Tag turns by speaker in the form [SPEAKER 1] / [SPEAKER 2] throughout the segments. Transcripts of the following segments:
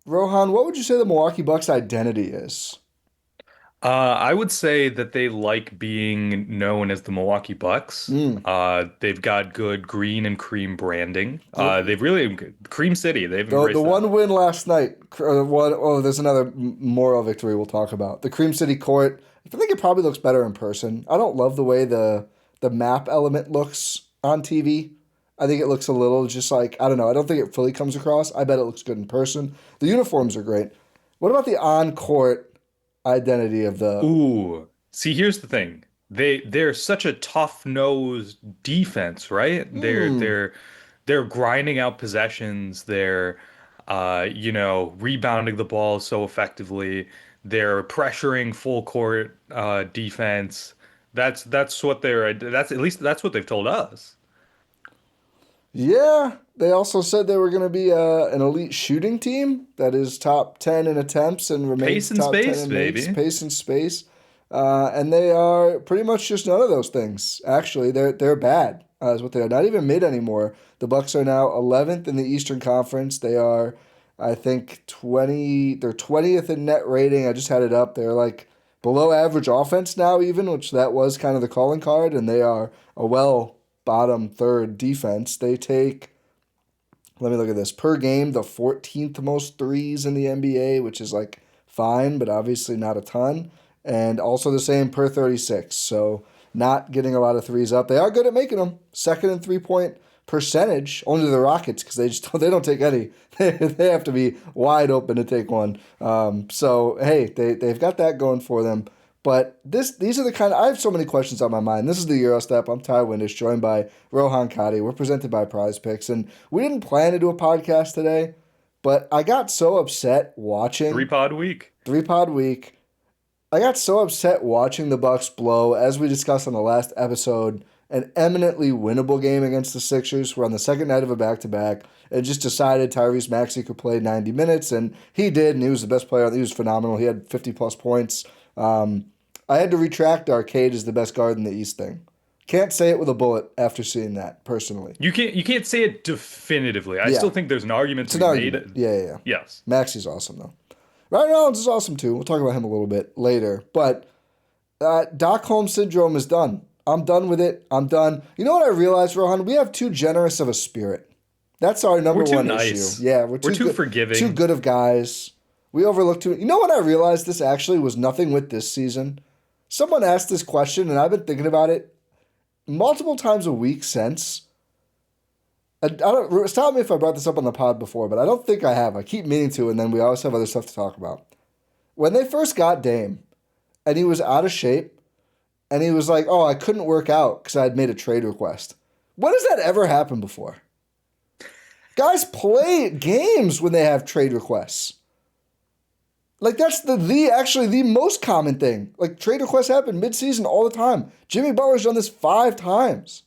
[SPEAKER 1] Rohan, what would you say the Milwaukee Bucks identity is?
[SPEAKER 2] I would say that they like being known as the Milwaukee Bucks.
[SPEAKER 1] Mm.
[SPEAKER 2] They've got good green and cream branding.
[SPEAKER 1] The,
[SPEAKER 2] They've really Cream City. They've
[SPEAKER 1] the
[SPEAKER 2] embraced that.
[SPEAKER 1] one win last night, or the one, oh, there's another moral victory we'll talk about. The Cream City court, I think it probably looks better in person. I don't love the way the map element looks on TV. I think it looks a little just like, I don't know. I don't think it fully comes across. I bet it looks good in person. The uniforms are great. What about the on-court identity of the
[SPEAKER 2] Ooh, see, here's the thing. They're such a tough-nosed defense, right?
[SPEAKER 1] hmm.
[SPEAKER 2] They're grinding out possessions. They're rebounding the ball so effectively. They're pressuring full court defense. That's what that's at least that's what they've told us.
[SPEAKER 1] Yeah, they also said they were going to be an elite shooting team that is top 10 in attempts and remains
[SPEAKER 2] Pace and
[SPEAKER 1] top 10
[SPEAKER 2] space,
[SPEAKER 1] in makes,
[SPEAKER 2] baby.
[SPEAKER 1] pace and space. And they are pretty much just none of those things. Actually, they're bad, is what they are. Not even mid anymore. The Bucks are now 11th in the Eastern Conference. They are, I think, 20. They're 20th in net rating. I just had it up. They're like below average offense now, even, which that was kind of the calling card. And they are a bottom third defense. They take, let me look at this, per game, the 14th most threes in the NBA, which is like fine, but obviously not a ton. And also the same per 36. So not getting a lot of threes up. They are good at making them. Second in 3-point percentage, only the Rockets, because they don't take any. They have to be wide open to take one. So hey, they've got that going for them. But these are the kind of, I have so many questions on my mind. This is the Gyro Step. I'm Ty Windisch, joined by Rohan Katti. We're presented by Prize Picks, and we didn't plan to do a podcast today, but I got so upset
[SPEAKER 2] Three
[SPEAKER 1] watching
[SPEAKER 2] pod week.
[SPEAKER 1] 3 Pod Week. I got so upset watching the Bucks blow, as we discussed on the last episode, an eminently winnable game against the Sixers. We're on the second night of a back-to-back, and just decided Tyrese Maxey could play 90 minutes, and he did, and he was the best player. He was phenomenal. He had 50 plus points. I had to retract Arcade is the best guard in the East thing. Can't say it with a bullet after seeing that personally.
[SPEAKER 2] You can't say it definitively. I
[SPEAKER 1] Yeah,
[SPEAKER 2] still think there's an argument
[SPEAKER 1] it's
[SPEAKER 2] to
[SPEAKER 1] an
[SPEAKER 2] be made.
[SPEAKER 1] argument. Yeah.
[SPEAKER 2] Yes.
[SPEAKER 1] Maxey's awesome though. Ryan Rollins is awesome too. We'll talk about him a little bit later. But Docholm Syndrome is done. I'm done with it. I'm done. You know what I realized, Rohan? We have too generous of a spirit. That's our
[SPEAKER 2] We're
[SPEAKER 1] number
[SPEAKER 2] too
[SPEAKER 1] one issue.
[SPEAKER 2] nice.
[SPEAKER 1] Yeah, we're
[SPEAKER 2] We're
[SPEAKER 1] too
[SPEAKER 2] too
[SPEAKER 1] good. Too
[SPEAKER 2] forgiving.
[SPEAKER 1] good of guys. We overlook too. You know what I realized? This actually was nothing with this season. Someone asked this question, and I've been thinking about it multiple times a week since. I don't stop me if I brought this up on the pod before, but I don't think I have. I keep meaning to, and then we always have other stuff to talk about. When they first got Dame, and he was out of shape, and he was like, "Oh, I couldn't work out because I had made a trade request." When has that ever happened before? Guys play games when they have trade requests. Like that's the actually the most common thing. Like trade requests happen mid-season all the time. Jimmy Butler's done this 5 times.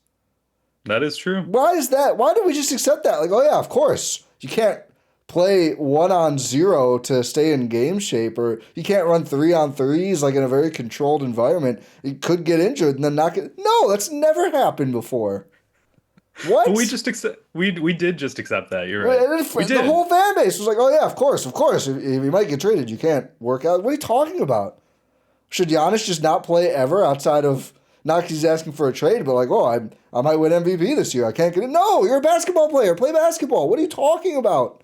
[SPEAKER 2] That is true.
[SPEAKER 1] Why is that? Why do we just accept that? Like, oh yeah, of course. You can't play 1-on-0 to stay in game shape, or you can't run 3-on-3s like in a very controlled environment. You could get injured and then not get. No, that's never happened before.
[SPEAKER 2] But we
[SPEAKER 1] What?
[SPEAKER 2] just accept we did just accept that. You're right. We
[SPEAKER 1] The
[SPEAKER 2] did.
[SPEAKER 1] whole fan base was like, oh yeah, of course. If you might get traded, you can't work out. What are you talking about? Should Giannis just not play ever outside of not because he's asking for a trade, but like, oh, I might win MVP this year. I can't get it. No, you're a basketball player. Play basketball. What are you talking about?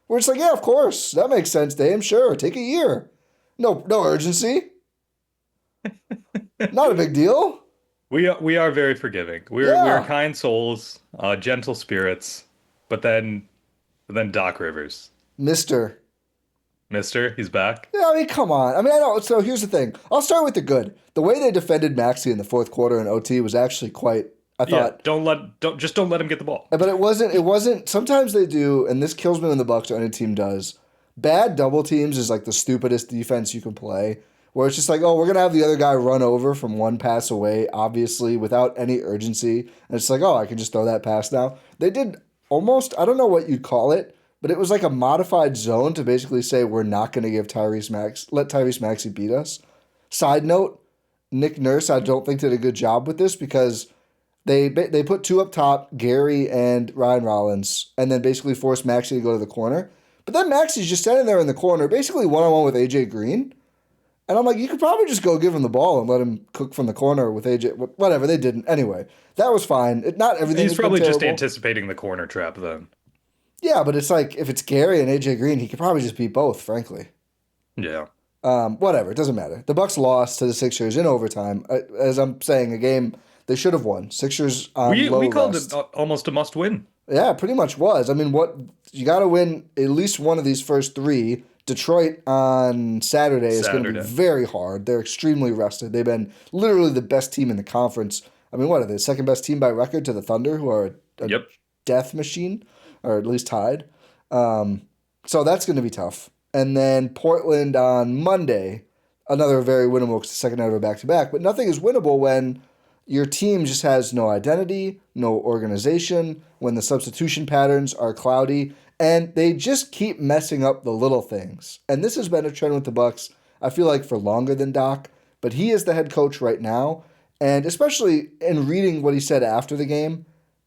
[SPEAKER 1] We're just like, yeah, of course. That makes sense, Dame. Sure. Take a year. No urgency. Not a big deal.
[SPEAKER 2] We are very forgiving. We're
[SPEAKER 1] Yeah.
[SPEAKER 2] kind souls, gentle spirits. But then Doc Rivers,
[SPEAKER 1] Mister.
[SPEAKER 2] Mister, he's back.
[SPEAKER 1] Yeah, I mean, come on. I mean, I know. So here's the thing. I'll start with the good. The way they defended Maxey in the fourth quarter in OT was actually quite, I
[SPEAKER 2] Yeah,
[SPEAKER 1] thought,
[SPEAKER 2] don't let him get the ball.
[SPEAKER 1] but it wasn't sometimes they do, and this kills me when the Bucks or any team does. Bad double teams is like the stupidest defense you can play. Where it's just like, oh, we're gonna have the other guy run over from one pass away, obviously, without any urgency. And it's like, oh, I can just throw that pass now. They did almost, I don't know what you'd call it, but it was like a modified zone to basically say we're not gonna let Tyrese Maxey beat us. Side note, Nick Nurse, I don't think did a good job with this because they put two up top, Gary and Ryan Rollins, and then basically forced Maxey to go to the corner. But then Maxey's just standing there in the corner, basically one-on-one with AJ Green. And I'm like, you could probably just go give him the ball and let him cook from the corner with AJ. Whatever, they didn't. Anyway, that was fine. Not everything
[SPEAKER 2] He's
[SPEAKER 1] has been
[SPEAKER 2] probably just
[SPEAKER 1] terrible.
[SPEAKER 2] anticipating the corner trap then.
[SPEAKER 1] Yeah, but it's like, if it's Gary and AJ Green, he could probably just beat both, frankly.
[SPEAKER 2] Yeah.
[SPEAKER 1] Whatever, it doesn't matter. The Bucks lost to the Sixers in overtime. As I'm saying, a game they should have won. Sixers on
[SPEAKER 2] We
[SPEAKER 1] low
[SPEAKER 2] called it
[SPEAKER 1] rest.
[SPEAKER 2] almost a must win.
[SPEAKER 1] Yeah, it pretty much was. I mean, what you got to win at least one of these first three. Detroit on Saturday is going to be
[SPEAKER 2] Saturday.
[SPEAKER 1] very hard. They're extremely rested. They've been literally the best team in the conference. I mean, what are they? Second best team by record to the Thunder, who are a
[SPEAKER 2] Yep.
[SPEAKER 1] death machine, or at least tied. So that's going to be tough. And then Portland on Monday, another very winnable, because the second out of a back to back. But nothing is winnable when your team just has no identity, no organization, when the substitution patterns are cloudy, and they just keep messing up the little things. And this has been a trend with the Bucks, I feel like, for longer than Doc, but he is the head coach right now. And especially in reading what he said after the game,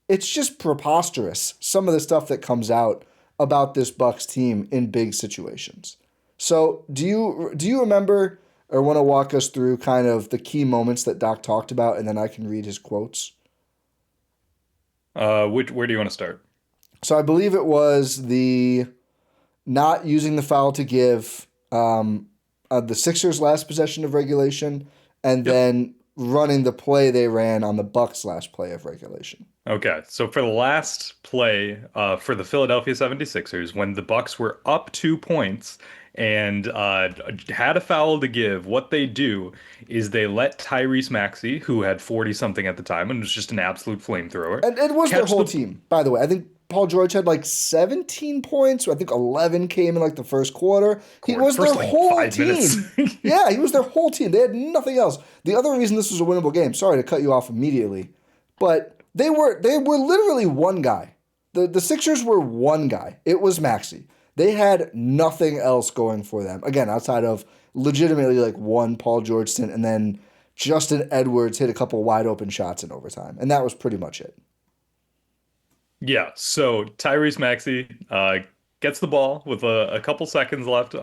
[SPEAKER 1] it's just preposterous, some of the stuff that comes out about this Bucks team in big situations. So do you remember or want to walk us through kind of the key moments that Doc talked about, and then I can read his quotes?
[SPEAKER 2] Where do you want to start?
[SPEAKER 1] So I believe it was the not using the foul to give, the Sixers' last possession of regulation, and
[SPEAKER 2] Yep.
[SPEAKER 1] then running the play they ran on the Bucks' last play of regulation.
[SPEAKER 2] Okay, so for the last play for the Philadelphia 76ers, when the Bucks were up 2 points and had a foul to give, what they do is they let Tyrese Maxey, who had 40 something at the time and was just an absolute flamethrower,
[SPEAKER 1] And it was their
[SPEAKER 2] catch
[SPEAKER 1] whole
[SPEAKER 2] the
[SPEAKER 1] team, by the way. I think Paul George had like 17 points. I think 11 came in like the first quarter. He was their
[SPEAKER 2] first like
[SPEAKER 1] whole
[SPEAKER 2] 5 minutes.
[SPEAKER 1] team. Yeah, he was their whole team. They had nothing else. The other reason this was a winnable game, sorry to cut you off immediately, but they were literally one guy. The Sixers were one guy. It was Maxey. They had nothing else going for them. Again, outside of legitimately like one Paul George stint, and then Justin Edwards hit a couple wide open shots in overtime. And that was pretty much it.
[SPEAKER 2] Yeah, so Tyrese Maxey gets the ball with a couple seconds left,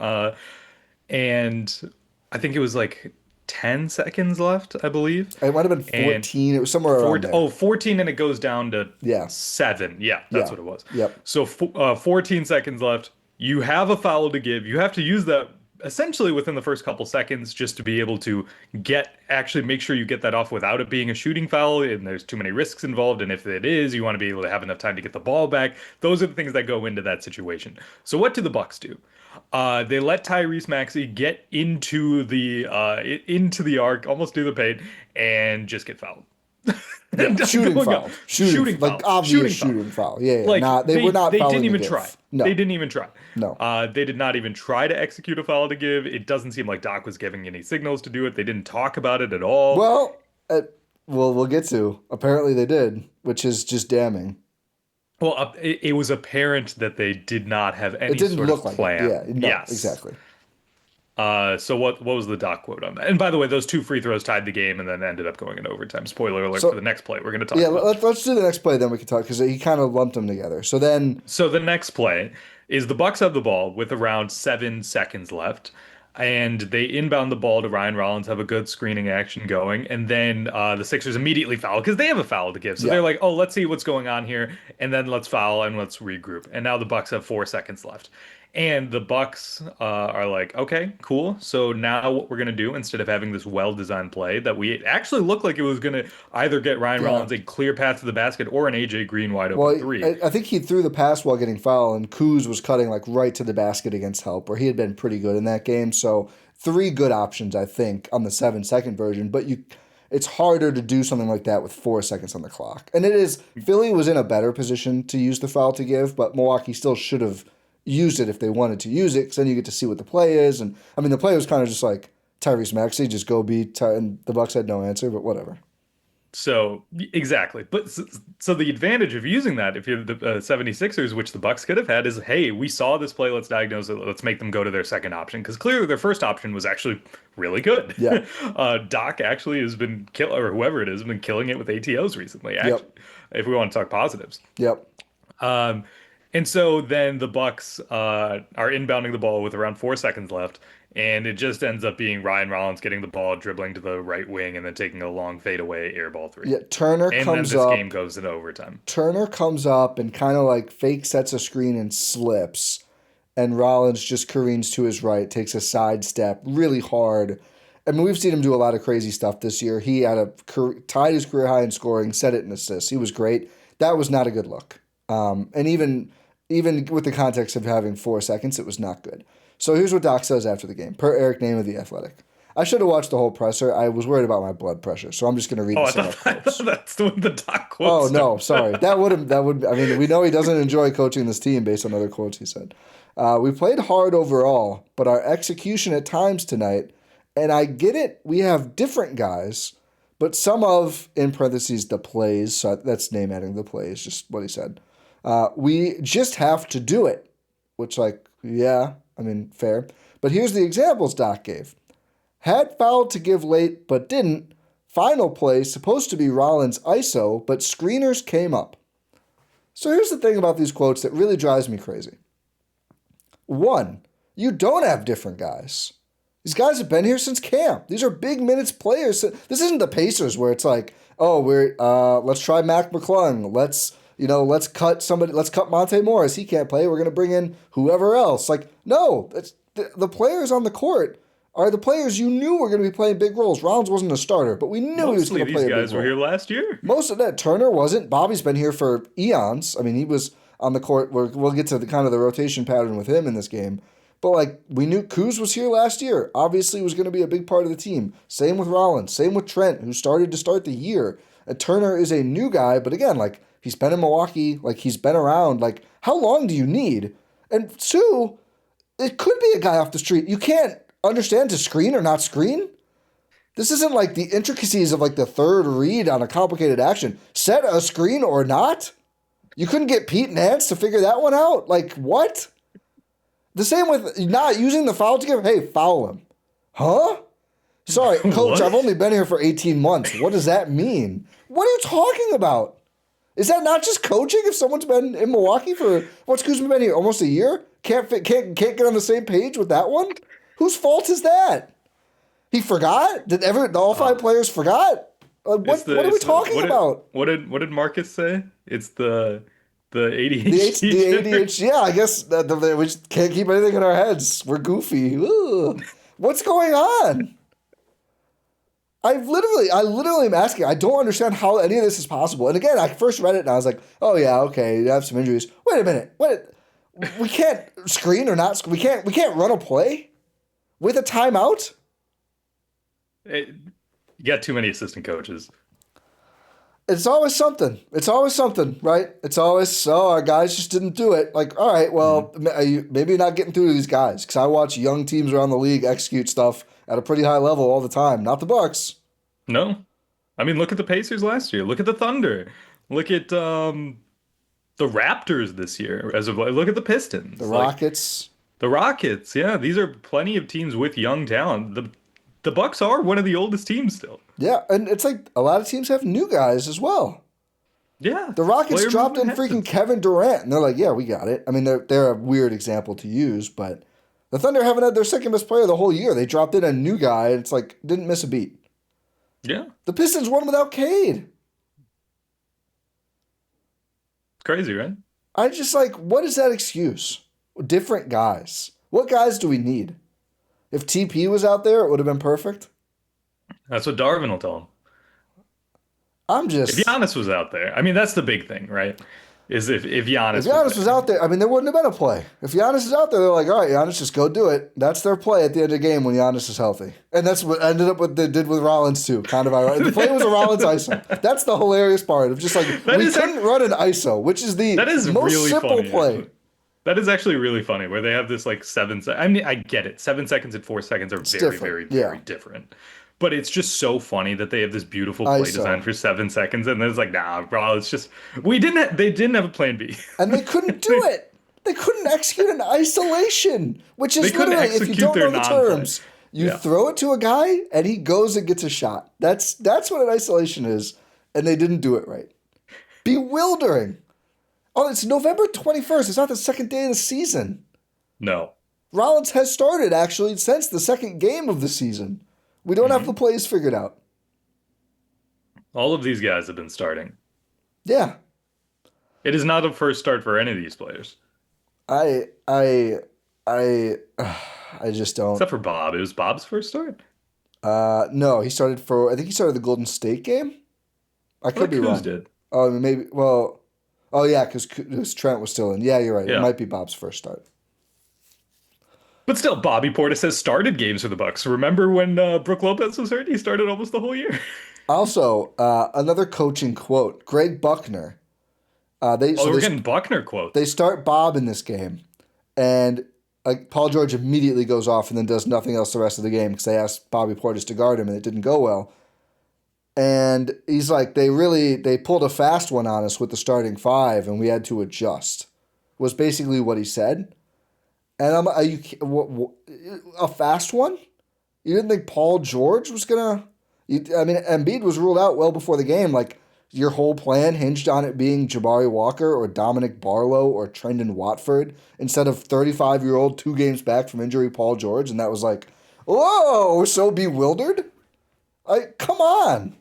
[SPEAKER 2] and I think it was like 10 seconds left, I believe.
[SPEAKER 1] It might have been
[SPEAKER 2] And
[SPEAKER 1] 14. It was somewhere around there.
[SPEAKER 2] 14 and it goes down to
[SPEAKER 1] Yeah.
[SPEAKER 2] 7. Yeah, that's
[SPEAKER 1] Yeah.
[SPEAKER 2] what it was.
[SPEAKER 1] Yep.
[SPEAKER 2] So 14 seconds left. You have a foul to give. You have to use that essentially within the first couple seconds just to be able to actually make sure you get that off without it being a shooting foul. And there's too many risks involved. And if it is, you want to be able to have enough time to get the ball back. Those are the things that go into that situation. So what do the Bucks do? They let Tyrese Maxey get into the arc, almost do the paint, and just get fouled.
[SPEAKER 1] Yeah. Shooting
[SPEAKER 2] Going
[SPEAKER 1] foul.
[SPEAKER 2] up.
[SPEAKER 1] Shooting
[SPEAKER 2] foul.
[SPEAKER 1] Like obvious
[SPEAKER 2] Shooting
[SPEAKER 1] shooting foul. Yeah, yeah.
[SPEAKER 2] Like
[SPEAKER 1] They were not
[SPEAKER 2] they
[SPEAKER 1] fouling
[SPEAKER 2] didn't
[SPEAKER 1] the
[SPEAKER 2] even
[SPEAKER 1] give.
[SPEAKER 2] try.
[SPEAKER 1] No.
[SPEAKER 2] They didn't even try.
[SPEAKER 1] No.
[SPEAKER 2] They did not even try to execute a foul to give. It doesn't seem like Doc was giving any signals to do it. They didn't talk about it at all.
[SPEAKER 1] Well, we'll get to. Apparently they did, which is just damning.
[SPEAKER 2] Well, it was apparent that they did not have
[SPEAKER 1] It
[SPEAKER 2] any
[SPEAKER 1] didn't
[SPEAKER 2] sort
[SPEAKER 1] look
[SPEAKER 2] of
[SPEAKER 1] like
[SPEAKER 2] plan.
[SPEAKER 1] it. Yeah, no,
[SPEAKER 2] Yes.
[SPEAKER 1] exactly.
[SPEAKER 2] So what was the Doc quote on that? And by the way, those two free throws tied the game and then ended up going in overtime. Spoiler alert for
[SPEAKER 1] So
[SPEAKER 2] the next play we're going to talk
[SPEAKER 1] yeah,
[SPEAKER 2] about.
[SPEAKER 1] let's do the next play, then we can talk, because he kind of lumped them together. So then,
[SPEAKER 2] So the next play is the Bucks have the ball with around 7 seconds left, and they inbound the ball to Ryan Rollins, have a good screening action going, and then the Sixers immediately foul because they have a foul to give. So
[SPEAKER 1] yeah,
[SPEAKER 2] they're like, "Oh, let's see what's going on here, and then let's foul and let's regroup." And now the Bucks have 4 seconds left. And the Bucks are like, okay, cool. So now what we're gonna do, instead of having this well-designed play that we actually looked like it was gonna either get Ryan
[SPEAKER 1] yeah.
[SPEAKER 2] Rollins a clear path to the basket or an AJ Green wide open
[SPEAKER 1] Well,
[SPEAKER 2] three.
[SPEAKER 1] I think he threw the pass while getting fouled, and Kuz was cutting like right to the basket against help, where he had been pretty good in that game. So three good options, I think, on the 7 second version. But it's harder to do something like that with 4 seconds on the clock. And it is Philly was in a better position to use the foul to give, but Milwaukee still should have used it if they wanted to use it, because then you get to see what the play is. And I mean, the play was kind of just like Tyrese Maxey, just go beat, and the Bucks had no answer, but whatever.
[SPEAKER 2] So exactly. But so the advantage of using that, if you're the 76ers, which the Bucks could have had, is hey, we saw this play, let's diagnose it, let's make them go to their second option. Because clearly their first option was actually really good.
[SPEAKER 1] Yeah.
[SPEAKER 2] Doc actually has been or whoever it is, has been killing it with ATOs recently,
[SPEAKER 1] Yep.
[SPEAKER 2] actually, if we want to talk positives.
[SPEAKER 1] Yep.
[SPEAKER 2] Um, And so then the Bucks are inbounding the ball with around 4 seconds left, and it just ends up being Ryan Rollins getting the ball, dribbling to the right wing, and then taking a long fadeaway air ball three.
[SPEAKER 1] Yeah, Turner
[SPEAKER 2] And then
[SPEAKER 1] comes
[SPEAKER 2] this game
[SPEAKER 1] up.
[SPEAKER 2] goes into overtime.
[SPEAKER 1] Turner comes up and kind of like fake sets a screen and slips, and Rollins just careens to his right, takes a side step really hard. I mean, we've seen him do a lot of crazy stuff this year. He had tied his career high in scoring, set it in assists. He was great. That was not a good look. And even with the context of having 4 seconds, it was not good. So here's what Doc says after the game, per Eric Name of The Athletic. I should have watched the whole presser. I was worried about my blood pressure, so I'm just going to read
[SPEAKER 2] Oh,
[SPEAKER 1] the
[SPEAKER 2] I
[SPEAKER 1] sum up
[SPEAKER 2] thought, I
[SPEAKER 1] quotes.
[SPEAKER 2] thought that's the one the Doc
[SPEAKER 1] Oh
[SPEAKER 2] quotes.
[SPEAKER 1] no, sorry. That would. I mean, we know he doesn't enjoy coaching this team based on other quotes he said. We played hard overall, but our execution at times tonight, and I get it. We have different guys, but some of in parentheses the plays. So that's name adding the plays. Just what he said. We just have to do it, which yeah, I mean fair. But here's the examples Doc gave. Had fouled to give late, but didn't. Final play, supposed to be Rollins ISO, but screeners came up. So here's the thing about these quotes that really drives me crazy. One, you don't have different guys. These guys have been here since camp. These are big minutes players. This isn't the Pacers where it's like, oh, let's try Mac McClung. Let's cut somebody. Let's cut Monte Morris. He can't play. We're gonna bring in whoever else. Like, no, the players on the court are the players you knew were going to be playing big roles. Rollins wasn't a starter, but we knew he was
[SPEAKER 2] Mostly
[SPEAKER 1] going to play
[SPEAKER 2] these
[SPEAKER 1] a big
[SPEAKER 2] guys were
[SPEAKER 1] role.
[SPEAKER 2] here last year.
[SPEAKER 1] Most of that. Turner wasn't. Bobby's been here for eons. I mean, he was on the court. We'll get to the kind of the rotation pattern with him in this game. But we knew Kuz was here last year. Obviously, was going to be a big part of the team. Same with Rollins. Same with Trent, who started to start the year. And Turner is a new guy, but again, he's been in Milwaukee. He's been around. How long do you need? And two, it could be a guy off the street. You can't understand to screen or not screen. This isn't the intricacies of the third read on a complicated action. Set a screen or not? You couldn't get Pete Nance to figure that one out? What? The same with not using the foul to give. Hey, foul him. Huh? Sorry, coach, I've only been here for 18 months. What does that mean? What are you talking about? Is that not just coaching if someone's been in Milwaukee for, what's Kuzma been here? Almost a year? Can't get on the same page with that one? Whose fault is that? He forgot? Did all five players forgot? What are we talking about?
[SPEAKER 2] What did Marcus say? It's the
[SPEAKER 1] The
[SPEAKER 2] ADHD.
[SPEAKER 1] ADHD. Yeah, I guess we just can't keep anything in our heads. We're goofy. Ugh. What's going on? I literally am asking. I don't understand how any of this is possible. And again, I first read it and I was like, oh yeah, okay, you have some injuries. Wait a minute. We can't screen or not. We can't run a play with a timeout.
[SPEAKER 2] You got too many assistant coaches.
[SPEAKER 1] It's always something. Right? It's always, our guys just didn't do it. All right, well, maybe you're not getting through to these guys because I watch young teams around the league execute stuff at a pretty high level all the time. Not the Bucks.
[SPEAKER 2] No. I mean, look at the Pacers last year. Look at the Thunder. Look at the Raptors this year. Look at the Pistons.
[SPEAKER 1] The Rockets.
[SPEAKER 2] The Rockets, yeah. These are plenty of teams with young talent. The Bucks are one of the oldest teams still.
[SPEAKER 1] Yeah, and it's a lot of teams have new guys as well.
[SPEAKER 2] Yeah.
[SPEAKER 1] The Rockets
[SPEAKER 2] Player
[SPEAKER 1] dropped in
[SPEAKER 2] movement
[SPEAKER 1] freaking
[SPEAKER 2] happens.
[SPEAKER 1] Kevin Durant, and they're like, yeah, we got it. I mean, they're a weird example to use, but the Thunder haven't had their second best player the whole year. They dropped in a new guy, and it's didn't miss a beat.
[SPEAKER 2] Yeah.
[SPEAKER 1] The Pistons won without Cade.
[SPEAKER 2] It's crazy, right?
[SPEAKER 1] I just what is that excuse? Different guys. What guys do we need? If TP was out there, it would have been perfect.
[SPEAKER 2] That's what Darvin will tell him. If
[SPEAKER 1] If
[SPEAKER 2] Giannis was out there, I mean, that's the big thing, right? Is if Giannis,
[SPEAKER 1] Giannis was out there, I mean, there wouldn't have been a play. If Giannis is out there, they're like, all right, Giannis, just go do it. That's their play at the end of the game when Giannis is healthy. And that's what ended up what they did with Rollins, too. Kind of ironic. The play was a Rollins ISO. That's the hilarious part of just we couldn't run an ISO, which is the most
[SPEAKER 2] really
[SPEAKER 1] simple
[SPEAKER 2] funny,
[SPEAKER 1] play.
[SPEAKER 2] actually. That is actually really funny where they have this 7 seconds. I mean, I get it. 7 seconds and 4 seconds are very, very, very different. But it's just so funny that they have this beautiful play design for 7 seconds, and then it's nah, bro, it's just they didn't have a plan B,
[SPEAKER 1] and they couldn't do it. They couldn't execute an isolation, which is literally, if you don't know the terms, you throw it to a guy and he goes and gets a shot. That's what an isolation is, and they didn't do it right. Bewildering. Oh, it's November 21st. It's not the second day of the season.
[SPEAKER 2] No.
[SPEAKER 1] Rollins has started, actually, since the second game of the season. We don't have the
[SPEAKER 2] Hmm.
[SPEAKER 1] plays figured out.
[SPEAKER 2] All of these guys have been starting.
[SPEAKER 1] Yeah.
[SPEAKER 2] It is not a first start for any of these players,
[SPEAKER 1] I, I, I, I just don't.
[SPEAKER 2] except for Bob. It was Bob's first start.
[SPEAKER 1] No, he started for, I think he started the Golden State game. I
[SPEAKER 2] I
[SPEAKER 1] could
[SPEAKER 2] thought
[SPEAKER 1] be
[SPEAKER 2] Kuz
[SPEAKER 1] wrong.
[SPEAKER 2] did.
[SPEAKER 1] Oh, maybe, well, oh yeah, because Trent was still in. Yeah, you're right. It
[SPEAKER 2] Yeah.
[SPEAKER 1] might be Bob's first start.
[SPEAKER 2] But still, Bobby Portis has started games for the Bucks. Remember when Brooke Lopez was hurt? He started almost the whole year.
[SPEAKER 1] Also, another coaching quote: Greg Buckner. They
[SPEAKER 2] Oh,
[SPEAKER 1] so
[SPEAKER 2] we're
[SPEAKER 1] they
[SPEAKER 2] getting Buckner
[SPEAKER 1] they
[SPEAKER 2] quotes.
[SPEAKER 1] start Bob in this game, and Paul George immediately goes off and then does nothing else the rest of the game because they asked Bobby Portis to guard him and it didn't go well. And he's like, they pulled a fast one on us with the starting five, and we had to adjust. Was basically what he said. And I'm, are you a fast one? You didn't think Paul George was gonna? I mean, Embiid was ruled out well before the game. Like your whole plan hinged on it being Jabari Walker or Dominic Barlow or Trendon Watford instead of 35-year-old 2 games back from injury Paul George, and that was like, whoa, we're so bewildered. Like, come on.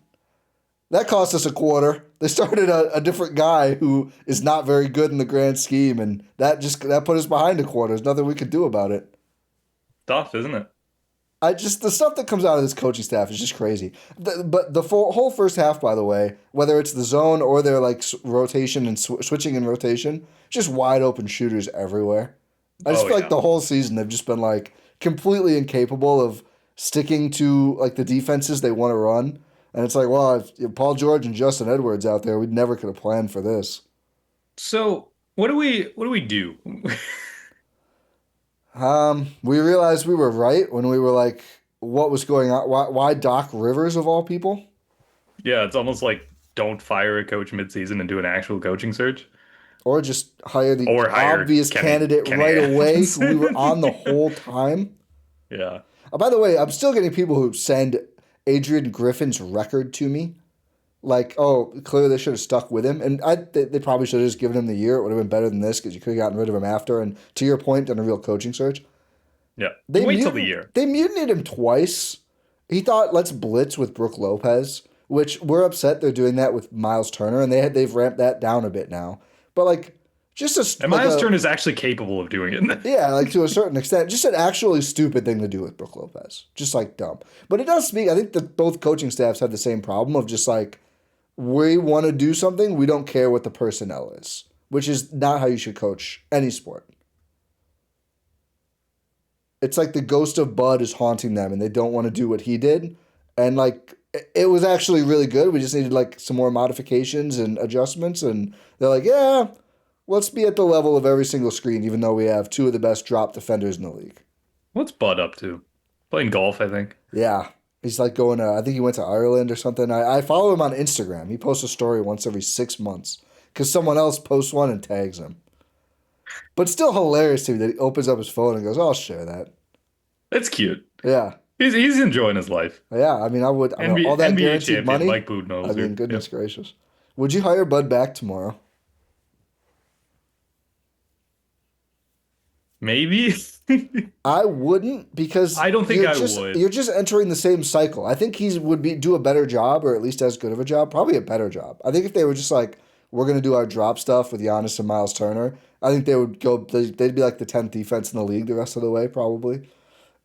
[SPEAKER 1] That cost us a quarter. They started a different guy who is not very good in the grand scheme, and that put us behind a quarter. There's nothing we could do about it.
[SPEAKER 2] Tough, isn't it?
[SPEAKER 1] The stuff that comes out of this coaching staff is just crazy. But the whole first half, by the way, whether it's the zone or their like rotation and switching and rotation, just wide open shooters everywhere. I just
[SPEAKER 2] Oh
[SPEAKER 1] feel like
[SPEAKER 2] yeah.
[SPEAKER 1] the whole season they've just been like completely incapable of sticking to like the defenses they want to run. And it's like, well, if Paul George and Justin Edwards out there, we never could have planned for this.
[SPEAKER 2] So what do we do?
[SPEAKER 1] We realized we were right when we were like, what was going on? Why Doc Rivers of all people?
[SPEAKER 2] Yeah, it's almost like don't fire a coach midseason and do an actual coaching search.
[SPEAKER 1] Or just hire the
[SPEAKER 2] Or hire
[SPEAKER 1] obvious candidate
[SPEAKER 2] Kenny
[SPEAKER 1] right away who we were on the
[SPEAKER 2] Atkinson.
[SPEAKER 1] whole time.
[SPEAKER 2] Yeah.
[SPEAKER 1] By the way, I'm still getting people who send Adrian Griffin's record to me. Like, oh, clearly they should have stuck with him. And they probably should have just given him the year. It would have been better than this because you could have gotten rid of him after. And to your point, done a real coaching search.
[SPEAKER 2] Yeah.
[SPEAKER 1] They
[SPEAKER 2] Wait till the
[SPEAKER 1] mutant,
[SPEAKER 2] year.
[SPEAKER 1] they mutinied him twice. He thought, let's blitz with Brooke Lopez, which we're upset they're doing that with Miles Turner. And they've ramped that down a bit now. But like, just
[SPEAKER 2] And Miles Turner is actually capable of doing it.
[SPEAKER 1] yeah, like to a certain extent, just an actually stupid thing to do with Brooke Lopez. Just like dumb. But it does speak, I think that both coaching staffs have the same problem of just like, we want to do something, we don't care what the personnel is, which is not how you should coach any sport. It's like the ghost of Bud is haunting them and they don't want to do what he did. And like, it was actually really good. We just needed like some more modifications and adjustments. And they're like, yeah, let's be at the level of every single screen, even though we have two of the best drop defenders in the league.
[SPEAKER 2] What's Bud up to? Playing golf, I think.
[SPEAKER 1] Yeah. He's like going to, I think he went to Ireland or something. I follow him on Instagram. He posts a story once every 6 months because someone else posts one and tags him. But still hilarious to me that he opens up his phone and goes, I'll share that.
[SPEAKER 2] It's cute.
[SPEAKER 1] Yeah.
[SPEAKER 2] He's enjoying his life.
[SPEAKER 1] Yeah. I mean, all that
[SPEAKER 2] NBA
[SPEAKER 1] guaranteed
[SPEAKER 2] champion
[SPEAKER 1] money.
[SPEAKER 2] Mike
[SPEAKER 1] I mean,
[SPEAKER 2] Budenholzer.
[SPEAKER 1] goodness
[SPEAKER 2] Yep.
[SPEAKER 1] gracious. Would you hire Bud back tomorrow?
[SPEAKER 2] Maybe.
[SPEAKER 1] I wouldn't because
[SPEAKER 2] I don't think I would.
[SPEAKER 1] you're just entering the same cycle. I think he would be do a better job or at least as good of a job, probably a better job. I think if they were just like we're gonna do our drop stuff with Giannis and Miles Turner, I think they would go. They'd be like the 10th defense in the league the rest of the way probably.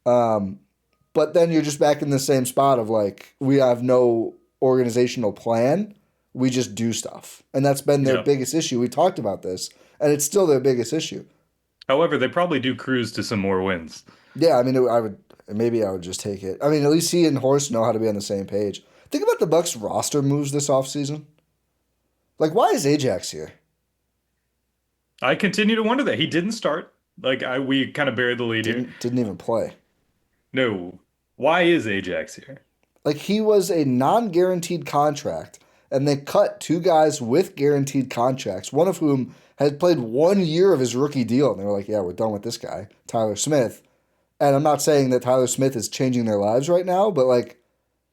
[SPEAKER 1] But then you're just back in the same spot of like we have no organizational plan. We just do stuff, and that's been their
[SPEAKER 2] Yeah.
[SPEAKER 1] biggest issue. We talked about this, and it's still their biggest issue.
[SPEAKER 2] However, they probably do cruise to some more wins.
[SPEAKER 1] Yeah, I mean, I would maybe I would just take it. I mean, at least he and Horst know how to be on the same page. Think about the Bucks roster moves this offseason. Like, why is Ajax here?
[SPEAKER 2] I continue to wonder that he didn't start. We kind of buried the lead here.
[SPEAKER 1] Didn't even play.
[SPEAKER 2] No. Why is Ajax here?
[SPEAKER 1] Like he was a non-guaranteed contract, and they cut 2 guys with guaranteed contracts, one of whom had played 1 year of his rookie deal, and they were like, "Yeah, we're done with this guy, Tyler Smith." And I'm not saying that Tyler Smith is changing their lives right now, but like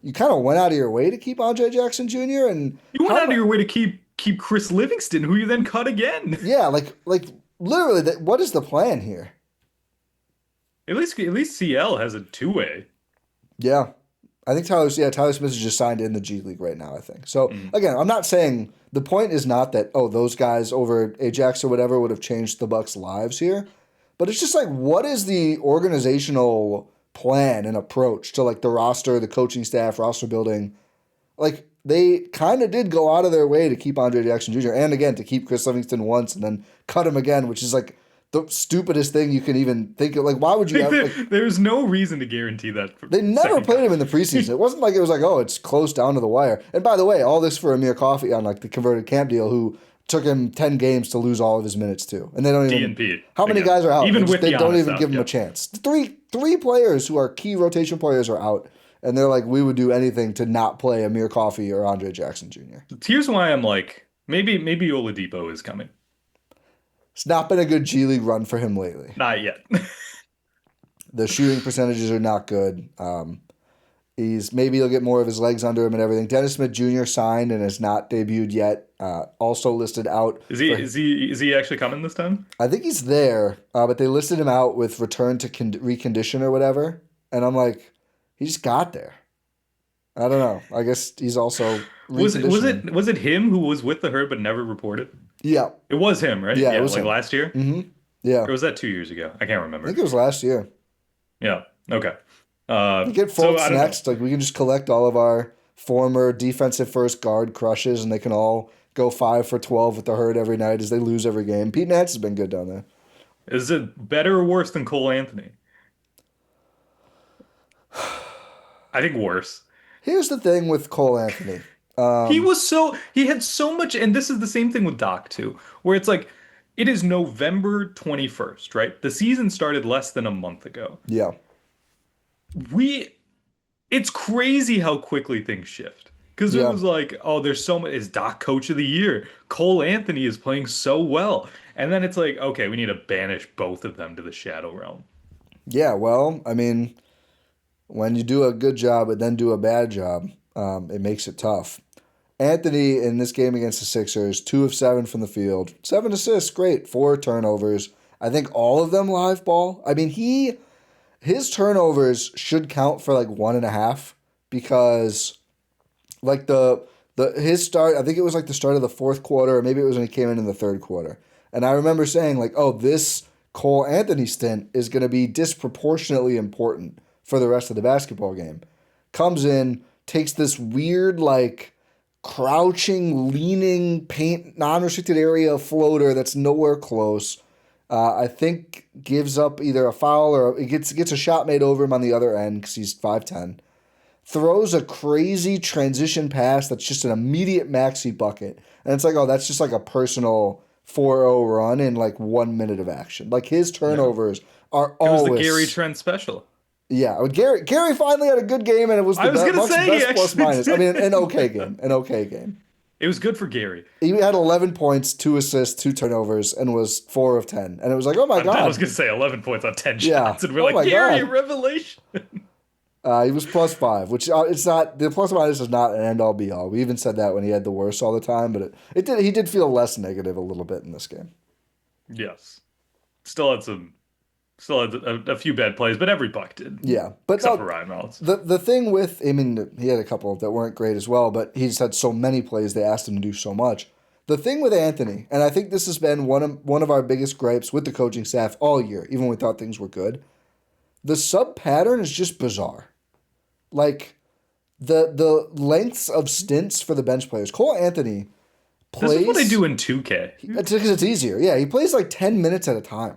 [SPEAKER 1] you kind of went out of your way to keep Andre Jackson Jr. and
[SPEAKER 2] You went
[SPEAKER 1] how
[SPEAKER 2] out of your way to keep keep Chris Livingston, who you then cut again.
[SPEAKER 1] Yeah, like literally, what is the plan here?
[SPEAKER 2] At least CL has a two-way.
[SPEAKER 1] Yeah. I think Tyler Smith is just signed in the G League right now, I think. So
[SPEAKER 2] Mm.
[SPEAKER 1] again, I'm not saying the point is not that, oh, those guys over Ajax or whatever would have changed the Bucks' lives here. But it's just like, what is the organizational plan and approach to like the roster, the coaching staff, roster building? Like they kind of did go out of their way to keep Andre Jackson Jr. and again to keep Chris Livingston once and then cut him again, which is like the stupidest thing you can even think of. Like, why would you ever? Like,
[SPEAKER 2] There's no reason to guarantee that.
[SPEAKER 1] they never played him in the preseason. It wasn't like it was like, oh, it's close down to the wire. And by the way, all this for Amir Coffey on like the converted camp deal, who took him 10 games to lose all of his minutes too. And they don't even
[SPEAKER 2] DNP.
[SPEAKER 1] how many guys are out?
[SPEAKER 2] Even with
[SPEAKER 1] they don't
[SPEAKER 2] Giannis
[SPEAKER 1] even
[SPEAKER 2] out,
[SPEAKER 1] give him a chance. Three players who are key rotation players are out. And they're like, we would do anything to not play Amir Coffey or Andre Jackson Jr.
[SPEAKER 2] Here's why I'm like, maybe Oladipo is coming.
[SPEAKER 1] It's not been a good G League run for him lately.
[SPEAKER 2] Not yet.
[SPEAKER 1] The shooting percentages are not good. Maybe he'll get more of his legs under him and everything. Dennis Smith Jr. signed and has not debuted yet. Also listed out.
[SPEAKER 2] Is he actually coming this time?
[SPEAKER 1] I think he's there, but they listed him out with return to recondition or whatever. And I'm like, he just got there. I don't know. I guess he's also
[SPEAKER 2] was it him who was with the Herd but never reported?
[SPEAKER 1] Yeah,
[SPEAKER 2] it was him, right?
[SPEAKER 1] Yeah, it was
[SPEAKER 2] like
[SPEAKER 1] him.
[SPEAKER 2] last year.
[SPEAKER 1] Mm-hmm. Yeah,
[SPEAKER 2] Or was that 2 years ago? I can't remember.
[SPEAKER 1] I think it was last year.
[SPEAKER 2] Yeah. Okay.
[SPEAKER 1] We get Fultz next. Like we can just collect all of our former defensive first guard crushes, and they can all go 5 for 12 with the Herd every night as they lose every game. Pete Nance has been good down there.
[SPEAKER 2] Is it better or worse than Cole Anthony? I think worse.
[SPEAKER 1] Here's the thing with Cole Anthony.
[SPEAKER 2] He had so much, and this is the same thing with Doc too, where it's like, it is November 21st, right? The season started less than a month ago.
[SPEAKER 1] Yeah.
[SPEAKER 2] It's crazy how quickly things shift. Because it was like, oh, there's so much, is Doc coach of the year? Cole Anthony is playing so well. And then it's like, okay, we need to banish both of them to the shadow realm.
[SPEAKER 1] Yeah, well, I mean, when you do a good job and then do a bad job, it makes it tough. Anthony in this game against the Sixers, 2 of 7 from the field, 7 assists, great, 4 turnovers. I think all of them live ball. I mean, his turnovers should count for like 1.5 because like his start, I think it was like the start of the fourth quarter, or maybe it was when he came in the third quarter. And I remember saying like, oh, this Cole Anthony stint is going to be disproportionately important for the rest of the basketball game. Comes in, takes this weird like crouching, leaning, paint, non-restricted area floater that's nowhere close. I think gives up either a foul or it gets a shot made over him on the other end because he's 5'10". Throws a crazy transition pass that's just an immediate Maxey bucket. And it's like, oh, that's just like a personal 4-0 run in like 1 minute of action. Like his turnovers are always...
[SPEAKER 2] It was the Gary Trent special.
[SPEAKER 1] Yeah, Gary finally had a good game, and it was the best plus minus. I mean, an okay game.
[SPEAKER 2] It was good for Gary.
[SPEAKER 1] He had 11 points, 2 assists, 2 turnovers, and was 4 of 10. And it was like, oh my God.
[SPEAKER 2] I was going to say 11 points on 10 shots, and we're like, Gary, revelation.
[SPEAKER 1] He was plus 5, which it's not, the plus minus is not an end all be all. We even said that when he had the worst all the time, but he did feel less negative a little bit in this game.
[SPEAKER 2] Yes. Still had a few bad plays, but every Buck did.
[SPEAKER 1] Yeah. But
[SPEAKER 2] except for Ryan Rollins.
[SPEAKER 1] The thing with, I mean, he had a couple that weren't great as well, but he's had so many plays, they asked him to do so much. The thing with Anthony, and I think this has been one of our biggest gripes with the coaching staff all year, even when we thought things were good, the sub pattern is just bizarre. Like, the lengths of stints for the bench players. Cole Anthony plays...
[SPEAKER 2] This is what they do in 2K.
[SPEAKER 1] Because it's easier. Yeah, he plays like 10 minutes at a time.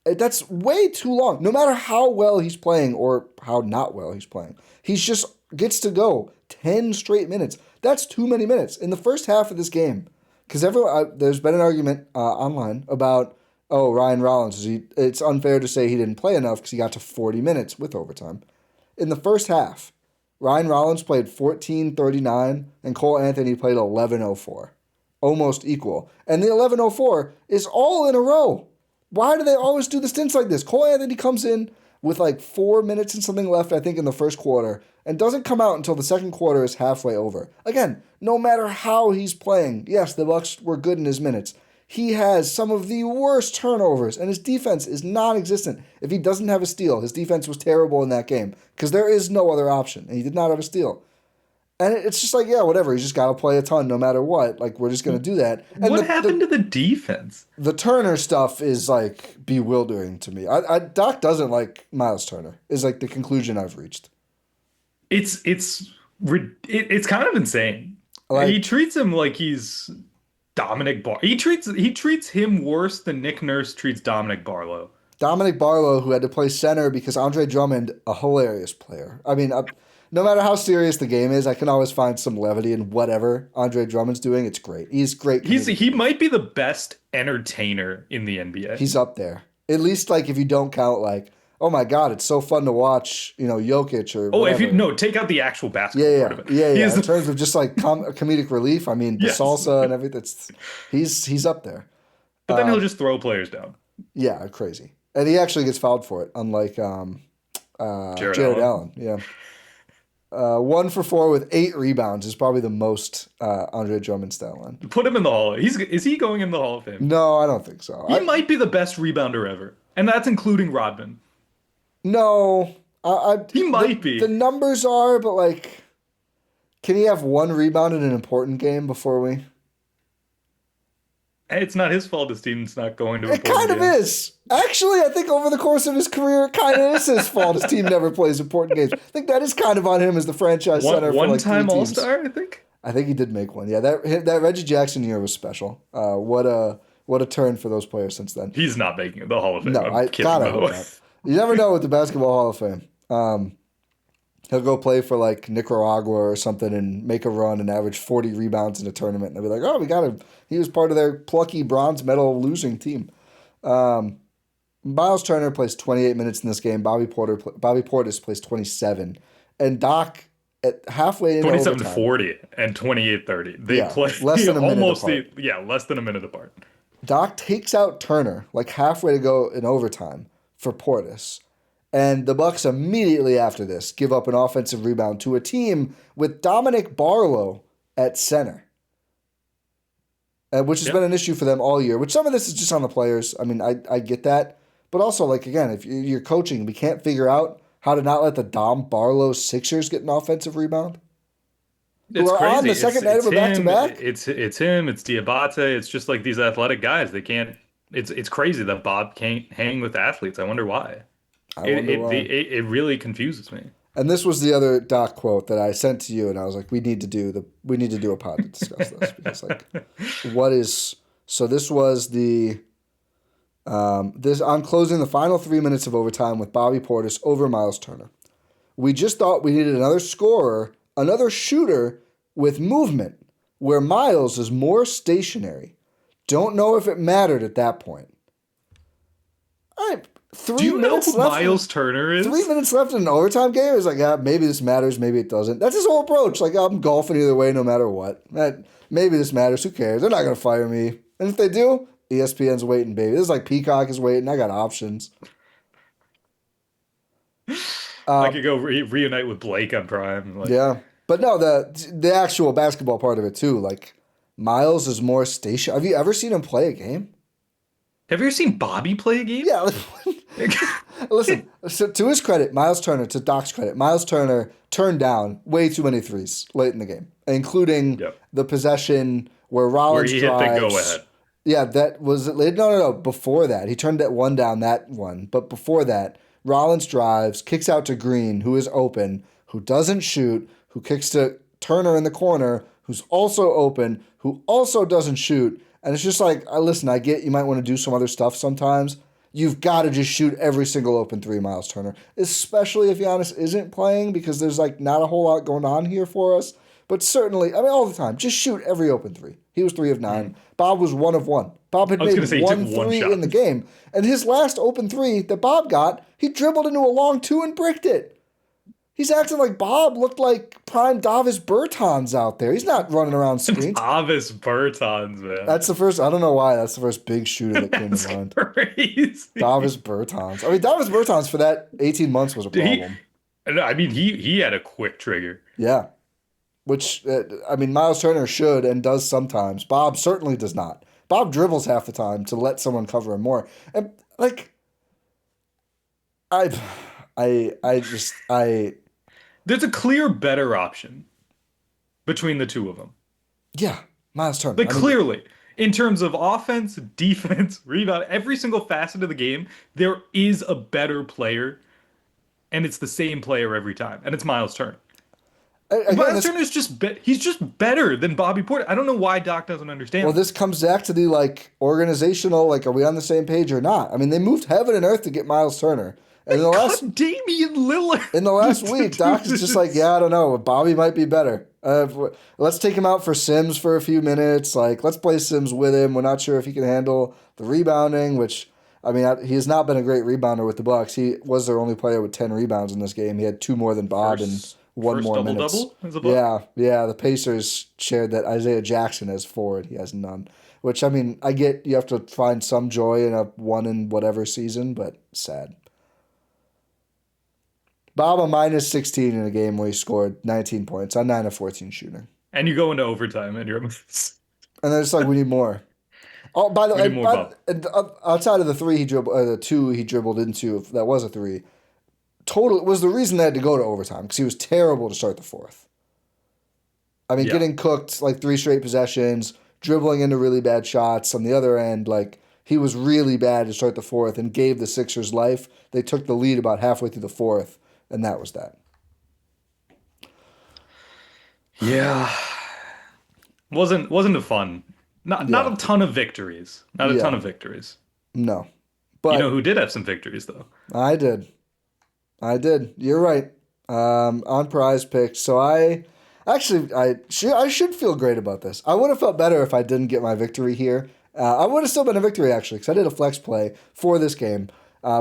[SPEAKER 1] That's way too long. No matter how well he's playing or how not well he's playing, he just gets to go 10 straight minutes. That's too many minutes in the first half of this game. Because there's been an argument online about, oh, Ryan Rollins, it's unfair to say he didn't play enough because he got to 40 minutes with overtime. In the first half, Ryan Rollins played 14:39 and Cole Anthony played 11:04. Almost equal. And the 11:04 is all in a row. Why do they always do the stints like this? Cole Anthony comes in with like 4 minutes and something left, I think, in the first quarter, and doesn't come out until the second quarter is halfway over. Again, no matter how he's playing, yes, the Bucks were good in his minutes. He has some of the worst turnovers, and his defense is non-existent. If he doesn't have a steal, his defense was terrible in that game because there is no other option, and he did not have a steal. And it's just like, yeah, whatever. He's just got to play a ton no matter what. Like, we're just going to do that. And
[SPEAKER 2] What happened to the defense?
[SPEAKER 1] the Turner stuff is, like, bewildering to me. Doc doesn't like Miles Turner, is, like, the conclusion I've reached.
[SPEAKER 2] It's kind of insane.
[SPEAKER 1] Like,
[SPEAKER 2] He treats him like he's Dominic Bar. He treats him worse than Nick Nurse treats Dominic Barlow.
[SPEAKER 1] Dominic Barlow, who had to play center because Andre Drummond, a hilarious player. I mean, no matter how serious the game is, I can always find some levity in whatever Andre Drummond's doing. It's great. He's great.
[SPEAKER 2] He might be the best entertainer in the NBA.
[SPEAKER 1] He's up there. At least, like, if you don't count, like, oh my God, it's so fun to watch, Jokic or whatever.
[SPEAKER 2] Take out the actual basketball part of it.
[SPEAKER 1] Yeah. In terms of just like comedic relief, I mean, the salsa and everything, he's up there.
[SPEAKER 2] But then he'll just throw players down.
[SPEAKER 1] Yeah, crazy. And he actually gets fouled for it, unlike Jared Allen. Yeah. 1 for 4 with 8 rebounds is probably the most Andre Drummond style line.
[SPEAKER 2] Put him in the Hall. Is he going in the Hall of Fame?
[SPEAKER 1] No, I don't think so.
[SPEAKER 2] He might be the best rebounder ever, and that's including Rodman.
[SPEAKER 1] No,
[SPEAKER 2] he might be.
[SPEAKER 1] The numbers are, but like, can he have 1 rebound in an important game before we?
[SPEAKER 2] It's not his fault his team's not going to.
[SPEAKER 1] It kind of is. Actually, I think over the course of his career, it kind of is his fault his team never plays important games. I think that is kind of on him as the franchise center.
[SPEAKER 2] One-time All-Star, I think.
[SPEAKER 1] I think he did make one. Yeah, that Reggie Jackson year was special. What a turn for those players since then.
[SPEAKER 2] He's not making the Hall of Fame.
[SPEAKER 1] No, I gotta hope not. You never know with the Basketball Hall of Fame. He'll go play for like Nicaragua or something and make a run and average 40 rebounds in a tournament. And they'll be like, oh, we got him. He was part of their plucky bronze medal losing team. Miles Turner plays 28 minutes in this game. Bobby Portis plays 27. And Doc, at halfway into
[SPEAKER 2] 27-40 and 28-30. They play
[SPEAKER 1] less than a minute apart.
[SPEAKER 2] Less than a minute apart.
[SPEAKER 1] Doc takes out Turner like halfway to go in overtime for Portis. And the Bucks immediately after this give up an offensive rebound to a team with Dominic Barlow at center, which has been an issue for them all year, which some of this is just on the players. I mean, I get that. But also, like, again, if you're coaching, we can't figure out how to not let the Dom Barlow Sixers get an offensive rebound.
[SPEAKER 2] It's crazy.
[SPEAKER 1] On the second night of a back-to-back.
[SPEAKER 2] It's him. It's Diabate. It's just like these athletic guys. They can't. It's crazy that Bob can't hang with athletes. I wonder why. It really confuses me.
[SPEAKER 1] And this was the other Doc quote that I sent to you, and I was like, we need to do a pod to discuss this because so this was the on closing the final 3 minutes of overtime with Bobby Portis over Miles Turner. We just thought we needed another scorer, another shooter with movement, where Miles is more stationary. Don't know if it mattered at that point.
[SPEAKER 2] Do you know who Miles Turner is?
[SPEAKER 1] 3 minutes left in an overtime game. It's like, maybe this matters, maybe it doesn't. That's his whole approach. Like, I'm golfing either way, no matter what. Maybe this matters. Who cares? They're not going to fire me. And if they do, ESPN's waiting, baby. This is like Peacock is waiting. I got options.
[SPEAKER 2] I could go reunite with Blake on Prime.
[SPEAKER 1] Yeah. But no, the actual basketball part of it, too. Like, Miles is more station. Have you ever seen him play a game?
[SPEAKER 2] Have you ever seen Bobby play a game?
[SPEAKER 1] Yeah. Listen, so to his credit, to Doc's credit, Miles Turner turned down way too many threes late in the game, including the possession where Rollins drives.
[SPEAKER 2] Hit the go-ahead.
[SPEAKER 1] Yeah, that was late. No. Before that, he turned that one down, but before that, Rollins drives, kicks out to Green, who is open, who doesn't shoot, who kicks to Turner in the corner, who's also open, who also doesn't shoot. And it's just like, listen, I get you might want to do some other stuff sometimes. You've got to just shoot every single open three, Miles Turner, especially if Giannis isn't playing because there's like not a whole lot going on here for us. But certainly, I mean, all the time, just shoot every open three. He was 3 of 9. Bob was 1 of 1. Bob had made one three in the game. And his last open three that Bob got, he dribbled into a long 2 and bricked it. He's acting like Bob looked like prime Davis Bertans out there. He's not running around screens.
[SPEAKER 2] Davis Bertans, man.
[SPEAKER 1] That's the first. I don't know why. That's the first big shooter that came to
[SPEAKER 2] That's
[SPEAKER 1] mind.
[SPEAKER 2] crazy.
[SPEAKER 1] Davis Bertans. I mean, Davis Bertans for that 18 months was a
[SPEAKER 2] He,
[SPEAKER 1] problem.
[SPEAKER 2] I mean, he had a quick trigger.
[SPEAKER 1] Yeah. Which, I mean, Miles Turner should and does sometimes. Bob certainly does not. Bob dribbles half the time to let someone cover him more. And, like, I, I,
[SPEAKER 2] There's a clear better option between the two of them.
[SPEAKER 1] yeah, Miles Turner.
[SPEAKER 2] Like
[SPEAKER 1] I mean,
[SPEAKER 2] clearly, in terms of offense, defense, rebound, every single facet of the game, there is a better player, and it's the same player every time, and it's Miles Turner.
[SPEAKER 1] again,
[SPEAKER 2] Miles Turner is he's just better than Bobby Portis. I don't know why Doc doesn't
[SPEAKER 1] well,
[SPEAKER 2] understand.
[SPEAKER 1] this comes back to the, like, organizational, like, are we on the same page or not? I mean, they moved heaven and earth to get Miles Turner. And
[SPEAKER 2] They cut Damian Lillard
[SPEAKER 1] in the last
[SPEAKER 2] to
[SPEAKER 1] week,
[SPEAKER 2] do
[SPEAKER 1] Doc is just like,
[SPEAKER 2] this.
[SPEAKER 1] yeah, I don't know. Bobby might be better. Let's take him out for Sims for a few minutes. Like, let's play Sims with him. We're not sure if he can handle the rebounding, which, I mean, he has not been a great rebounder with the Bucks. He was their only player with 10 rebounds in this game. He had two more than Bob and one
[SPEAKER 2] First
[SPEAKER 1] more
[SPEAKER 2] double
[SPEAKER 1] minutes.
[SPEAKER 2] double as a Buck?
[SPEAKER 1] Yeah. The Pacers shared that Isaiah Jackson has four and he has none. Which, I mean, I get you have to find some joy in a one in whatever season, but sad. Bob a minus 16 in a game where he scored 19 points on 9 of 14 shooting.
[SPEAKER 2] And you go into overtime, and you're
[SPEAKER 1] And then it's like, we need more. Oh, by the
[SPEAKER 2] we
[SPEAKER 1] way,
[SPEAKER 2] need more Bob.
[SPEAKER 1] outside of the three he dribbled, the two he dribbled into, that was a three. Total was the reason they had to go to overtime because he was terrible to start the fourth. I mean,
[SPEAKER 2] Yeah.
[SPEAKER 1] getting cooked like 3 straight possessions, dribbling into really bad shots. On the other end, like he was really bad to start the fourth and gave the Sixers life. They took the lead about halfway through the fourth, and that was that.
[SPEAKER 2] Yeah, wasn't a fun. Not
[SPEAKER 1] Yeah.
[SPEAKER 2] a ton of victories. Not a
[SPEAKER 1] Yeah.
[SPEAKER 2] ton of victories.
[SPEAKER 1] No,
[SPEAKER 2] You
[SPEAKER 1] but
[SPEAKER 2] know who did have some victories though?
[SPEAKER 1] I did. You're right. On Prize Picks. So I should feel great about this. I would have felt better if I didn't get my victory here. I would have still been a victory actually because I did a flex play for this game.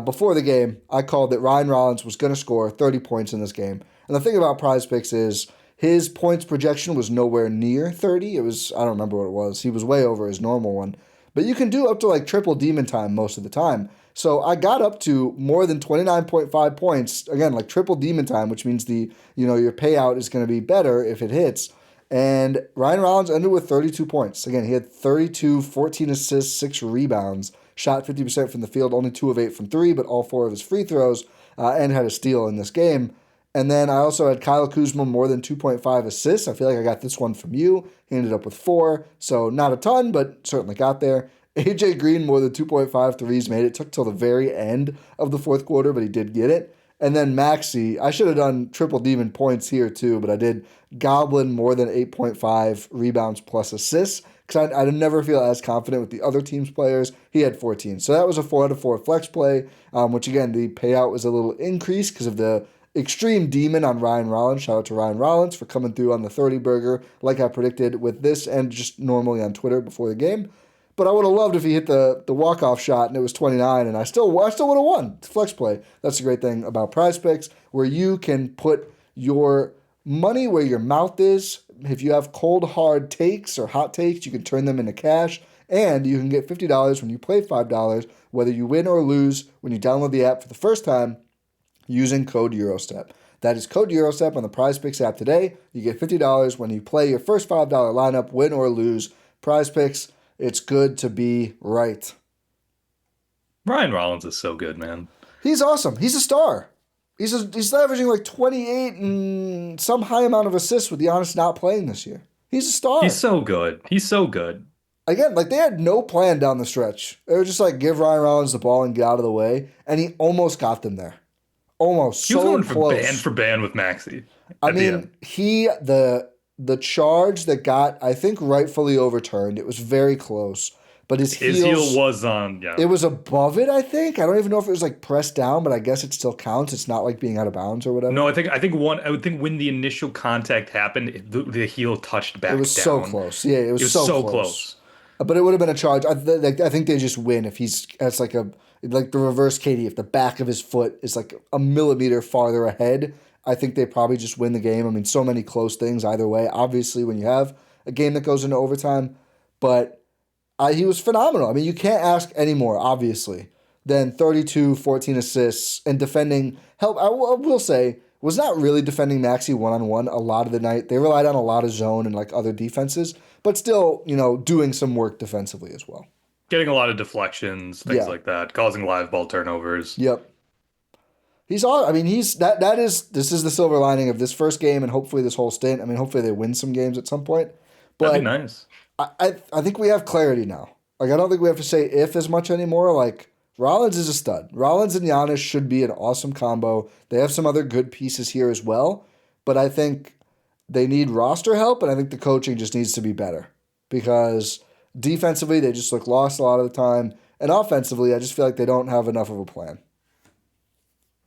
[SPEAKER 1] Before the game, I called that Ryan Rollins was going to score 30 points in this game. And the thing about Prize Picks is his points projection was nowhere near 30. It was, I don't remember what it was. He was way over his normal one. But you can do up to like triple demon time most of the time. So I got up to more than 29.5 points. Again, like triple demon time, which means your payout is going to be better if it hits. And Ryan Rollins ended with 32 points. Again, he had 32, 14 assists, 6 rebounds, shot 50% from the field, only 2 of 8 from 3, but all 4 of his free throws, and had a steal in this game. And then I also had Kyle Kuzma more than 2.5 assists. I feel like I got this one from you. He ended up with 4, so not a ton, but certainly got there. AJ Green more than 2.5 threes made it. Took till the very end of the fourth quarter, but he did get it. And then Maxey, I should have done triple demon points here too, but I did Goblin more than 8.5 rebounds plus assists because I never feel as confident with the other team's players. He had 14. So that was a 4 out of 4 flex play, which again, the payout was a little increased because of the extreme demon on Ryan Rollins. Shout out to Ryan Rollins for coming through on the 30 burger like I predicted with this and just normally on Twitter before the game. But I would have loved if he hit the walk-off shot and it was 29 and I still would have won. It's flex play. That's the great thing about Prize Picks where you can put your money where your mouth is. If you have cold, hard takes or hot takes, you can turn them into cash. And you can get $50 when you play $5, whether you win or lose when you download the app for the first time using code Eurostep. That is code Eurostep on the Prize Picks app today. You get $50 when you play your first $5 lineup, win or lose. Prize Picks, it's good to be right.
[SPEAKER 2] Ryan Rollins is so good, man.
[SPEAKER 1] He's awesome. He's a star. He's averaging like 28 and some high amount of assists with Giannis not playing this year. He's a star.
[SPEAKER 2] He's so good. He's so good.
[SPEAKER 1] Again, like they had no plan down the stretch. They were just like, give Ryan Rollins the ball and get out of the way. And he almost got them there. Almost.
[SPEAKER 2] He was
[SPEAKER 1] so
[SPEAKER 2] going
[SPEAKER 1] close.
[SPEAKER 2] for ban with Maxey.
[SPEAKER 1] I mean, the charge that got, I think, rightfully overturned. It was very close, but his
[SPEAKER 2] heel was on. Yeah,
[SPEAKER 1] it was above it. I think I don't even know if it was like pressed down, but I guess it still counts. It's not like being out of bounds or whatever.
[SPEAKER 2] No, I would think when the initial contact happened, the heel touched back.
[SPEAKER 1] It was
[SPEAKER 2] down.
[SPEAKER 1] so close. Yeah, it was so close. But it would have been a charge. I think they just win if that's like the reverse Katie. If the back of his foot is like a millimeter farther ahead, I think they probably just win the game. I mean, so many close things either way, obviously, when you have a game that goes into overtime. But he was phenomenal. I mean, you can't ask any more, obviously, than 32, 14 assists, and defending. Help, I will say, was not really defending Maxey one-on-one a lot of the night. They relied on a lot of zone and like other defenses, but still, doing some work defensively as well.
[SPEAKER 2] Getting a lot of deflections, things
[SPEAKER 1] Yeah.
[SPEAKER 2] like that, causing live ball turnovers.
[SPEAKER 1] Yep. He's all. I mean, this is the silver lining of this first game and hopefully this whole stint. I mean, hopefully they win some games at some point.
[SPEAKER 2] That'd be
[SPEAKER 1] But
[SPEAKER 2] nice.
[SPEAKER 1] I think we have clarity now. Like I don't think we have to say if as much anymore. Like Rollins is a stud. Rollins and Giannis should be an awesome combo. They have some other good pieces here as well, but I think they need roster help, and I think the coaching just needs to be better because defensively they just look lost a lot of the time, and offensively I just feel like they don't have enough of a plan.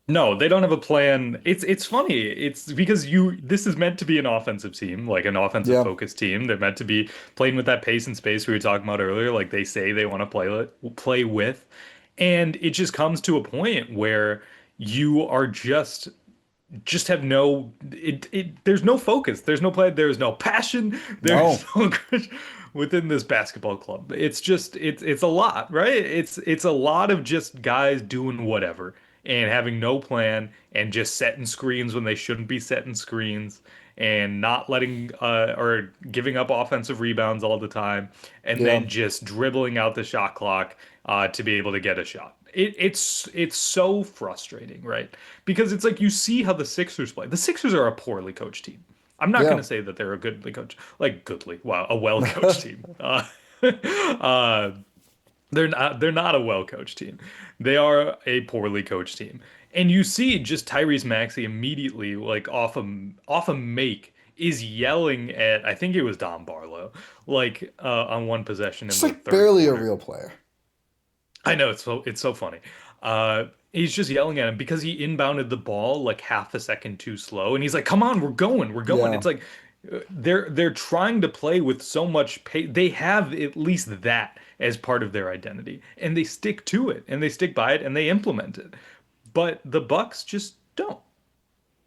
[SPEAKER 2] No, they don't have a plan. It's funny. It's because this is meant to be an offensive team, like an offensive
[SPEAKER 1] Yeah,
[SPEAKER 2] focused team. They're meant to be playing with that pace and space we were talking about earlier, like they say they want to play with. And it just comes to a point where you are just have no there's no focus, there's no play, there's no passion, there's
[SPEAKER 1] no,
[SPEAKER 2] no within this basketball club. It's a lot, right? It's a lot of just guys doing whatever and having no plan and just setting screens when they shouldn't be setting screens and not letting or giving up offensive rebounds all the time and
[SPEAKER 1] yeah,
[SPEAKER 2] then just dribbling out the shot clock to be able to get a shot. It's so frustrating, right? Because it's like you see how the Sixers play. The Sixers are a poorly coached team. I'm not going
[SPEAKER 1] yeah,
[SPEAKER 2] to say that they're a goodly coach, like goodly, wow, a well coached team. Uh, they're not a well coached team. They are a poorly coached team. And you see just Tyrese Maxey immediately like off a make is yelling at I think it was Don Barlow like on one possession in
[SPEAKER 1] it's
[SPEAKER 2] the
[SPEAKER 1] like
[SPEAKER 2] third
[SPEAKER 1] barely a
[SPEAKER 2] quarter.
[SPEAKER 1] real player.
[SPEAKER 2] I know it's so funny. He's just yelling at him because he inbounded the ball like half a second too slow, and he's like, "Come on, we're going, we're going."
[SPEAKER 1] Yeah,
[SPEAKER 2] It's like they're trying to play with so much pace. They have at least that as part of their identity, and they stick to it, and they stick by it, and they implement it. But the Bucks just don't.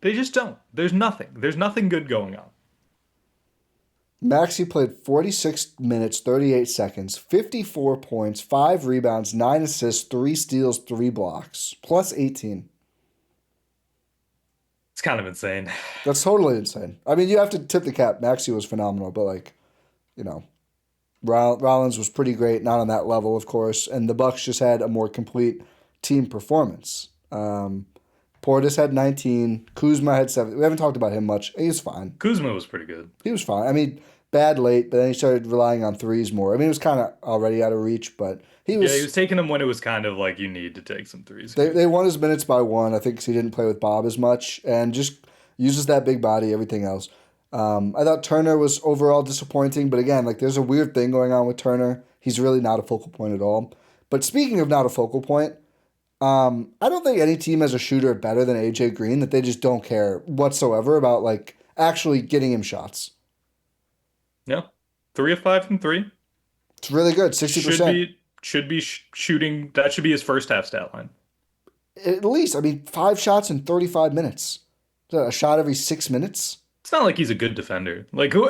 [SPEAKER 2] They just don't. There's nothing. There's nothing good going on.
[SPEAKER 1] Maxey played 46 minutes, 38 seconds, 54 points, 5 rebounds, 9 assists, 3 steals, 3 blocks, plus 18.
[SPEAKER 2] It's kind of insane.
[SPEAKER 1] That's totally insane. I mean, you have to tip the cap. Maxey was phenomenal, but like, you know, Rollins was pretty great, not on that level, of course, and the Bucks just had a more complete team performance. Portis had 19, Kuzma had 7. We haven't talked about him much. He was fine.
[SPEAKER 2] Kuzma was pretty good.
[SPEAKER 1] He was fine. I mean, bad late, but then he started relying on threes more. I mean, it was kind of already out of reach, but he
[SPEAKER 2] Yeah, he
[SPEAKER 1] was.
[SPEAKER 2] was taking them when it was kind of like you need to take some threes
[SPEAKER 1] They
[SPEAKER 2] here.
[SPEAKER 1] they won his minutes by one. I think 'cause he didn't play with Bob as much and just uses that big body. Everything else. I thought Turner was overall disappointing, but again, like there's a weird thing going on with Turner. He's really not a focal point at all. But speaking of not a focal point, I don't think any team has a shooter better than AJ Green that they just don't care whatsoever about like actually getting him shots.
[SPEAKER 2] Yeah. 3 of 5 from three.
[SPEAKER 1] It's really good,
[SPEAKER 2] Should
[SPEAKER 1] 60%.
[SPEAKER 2] be should be shooting. That should be his first half stat line.
[SPEAKER 1] At least, I mean, 5 shots in 35 minutes. Is that a shot every 6 minutes?
[SPEAKER 2] It's not like he's a good defender. Like who?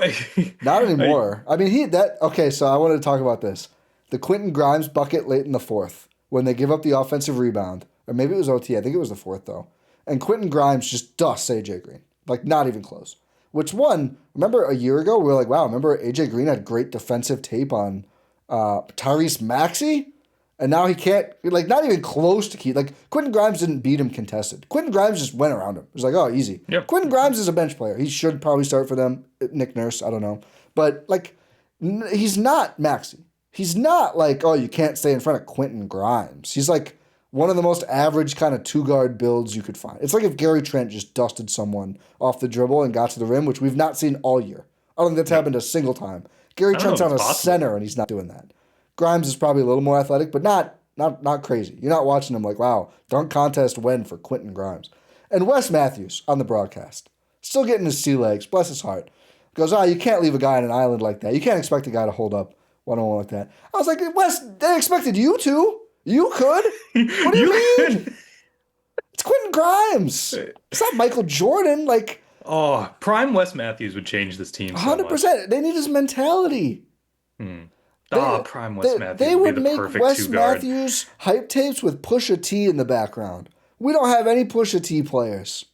[SPEAKER 1] Not
[SPEAKER 2] I,
[SPEAKER 1] anymore. I mean, okay, so I wanted to talk about this. The Quentin Grimes bucket late in the fourth when they give up the offensive rebound, or maybe it was OT. I think it was the fourth, though. And Quentin Grimes just dusts AJ Green. Like, not even close. Which one, remember a year ago, we were like, wow, remember AJ Green had great defensive tape on Tyrese Maxey? And now he can't, like, not even close to keep. Like, Quentin Grimes didn't beat him contested. Quentin Grimes just went around him. It was like, oh, easy.
[SPEAKER 2] yep.
[SPEAKER 1] Quentin Grimes is a bench player. He should probably start for them. Nick Nurse, I don't know. But, like, he's not Maxey. He's not like, oh, you can't stay in front of Quentin Grimes. He's like one of the most average kind of two-guard builds you could find. It's like if Gary Trent just dusted someone off the dribble and got to the rim, which we've not seen all year. I don't think that's happened a single time. Gary
[SPEAKER 2] I don't
[SPEAKER 1] Trent's
[SPEAKER 2] know
[SPEAKER 1] on
[SPEAKER 2] if
[SPEAKER 1] a
[SPEAKER 2] it's possible.
[SPEAKER 1] center and he's not doing that. Grimes is probably a little more athletic, but not crazy. You're not watching him like, wow, dunk contest win for Quentin Grimes. And Wes Matthews on the broadcast, still getting his sea legs, bless his heart, goes, you can't leave a guy on an island like that. You can't expect a guy to hold up one-on-one like that. I was like, Wes, they expected you to. You could. What do you
[SPEAKER 2] You
[SPEAKER 1] mean?
[SPEAKER 2] could.
[SPEAKER 1] It's Quentin Grimes. It's not Michael Jordan. Like,
[SPEAKER 2] Oh, prime Wes Matthews would change this team so much.
[SPEAKER 1] 100%. They need his mentality.
[SPEAKER 2] Hmm.
[SPEAKER 1] They,
[SPEAKER 2] Prime Wes Matthews
[SPEAKER 1] they
[SPEAKER 2] would be
[SPEAKER 1] would
[SPEAKER 2] the
[SPEAKER 1] make
[SPEAKER 2] perfect
[SPEAKER 1] Wes
[SPEAKER 2] two guard.
[SPEAKER 1] Matthews hype tapes with Pusha T in the background. We don't have any Pusha T players.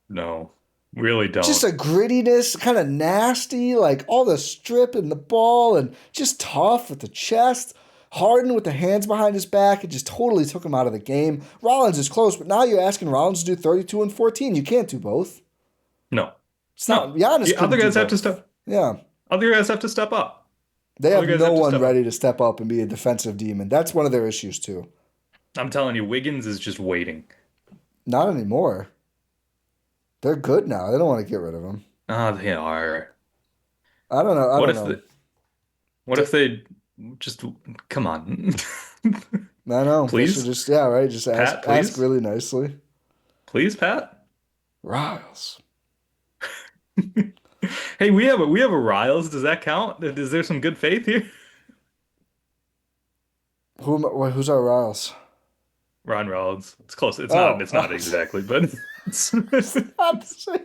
[SPEAKER 2] No, really
[SPEAKER 1] Just
[SPEAKER 2] don't.
[SPEAKER 1] a grittiness, kind of nasty, like all the strip and the ball, and just tough with the chest. Harden with the hands behind his back, it just totally took him out of the game. Rollins is close, but now you're asking Rollins to do 32 and 14. You can't do both.
[SPEAKER 2] No,
[SPEAKER 1] It's
[SPEAKER 2] no.
[SPEAKER 1] not Giannis
[SPEAKER 2] The other
[SPEAKER 1] couldn't do
[SPEAKER 2] guys have to
[SPEAKER 1] both.
[SPEAKER 2] step.
[SPEAKER 1] Yeah.
[SPEAKER 2] Other guys have to step up.
[SPEAKER 1] They
[SPEAKER 2] Other
[SPEAKER 1] have
[SPEAKER 2] guys
[SPEAKER 1] no
[SPEAKER 2] have to
[SPEAKER 1] one
[SPEAKER 2] step
[SPEAKER 1] ready
[SPEAKER 2] up.
[SPEAKER 1] to step up and be a defensive demon. That's one of their issues too.
[SPEAKER 2] I'm telling you, Wiggins is just waiting.
[SPEAKER 1] Not anymore. They're good now. They don't want to get rid of him.
[SPEAKER 2] Ah, they are.
[SPEAKER 1] I don't know. I
[SPEAKER 2] What
[SPEAKER 1] don't
[SPEAKER 2] if
[SPEAKER 1] know.
[SPEAKER 2] what if they just come on?
[SPEAKER 1] I know. They should
[SPEAKER 2] Please,
[SPEAKER 1] just right. Just
[SPEAKER 2] Pat,
[SPEAKER 1] ask
[SPEAKER 2] please,
[SPEAKER 1] really nicely.
[SPEAKER 2] please, Pat.
[SPEAKER 1] Riles.
[SPEAKER 2] Hey, we have a Riles. Does that count? Is there some good faith here?
[SPEAKER 1] Who's our Riles?
[SPEAKER 2] Ron Rollins. It's close. It's not.
[SPEAKER 1] Oh,
[SPEAKER 2] It's not exactly, but it's,
[SPEAKER 1] not the same.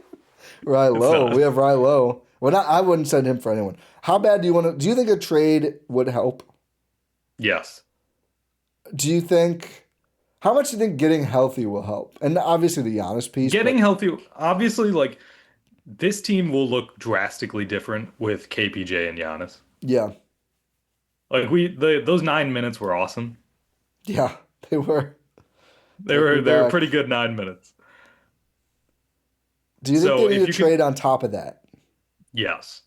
[SPEAKER 1] Rilo. We
[SPEAKER 2] not.
[SPEAKER 1] have Rilo. Well, I wouldn't send him for anyone. How bad do you want to? Do you think a trade would help?
[SPEAKER 2] Yes.
[SPEAKER 1] Do you think? How much do you think getting healthy will help? And obviously the Giannis piece,
[SPEAKER 2] Getting
[SPEAKER 1] but
[SPEAKER 2] healthy, obviously, like this team will look drastically different with KPJ and Giannis.
[SPEAKER 1] yeah,
[SPEAKER 2] Like those 9 minutes were awesome.
[SPEAKER 1] yeah, they were.
[SPEAKER 2] They
[SPEAKER 1] Take me
[SPEAKER 2] were they were
[SPEAKER 1] back.
[SPEAKER 2] pretty good 9 minutes.
[SPEAKER 1] Do you think
[SPEAKER 2] So
[SPEAKER 1] they need
[SPEAKER 2] if
[SPEAKER 1] a
[SPEAKER 2] you could,
[SPEAKER 1] trade on top of that?
[SPEAKER 2] yes.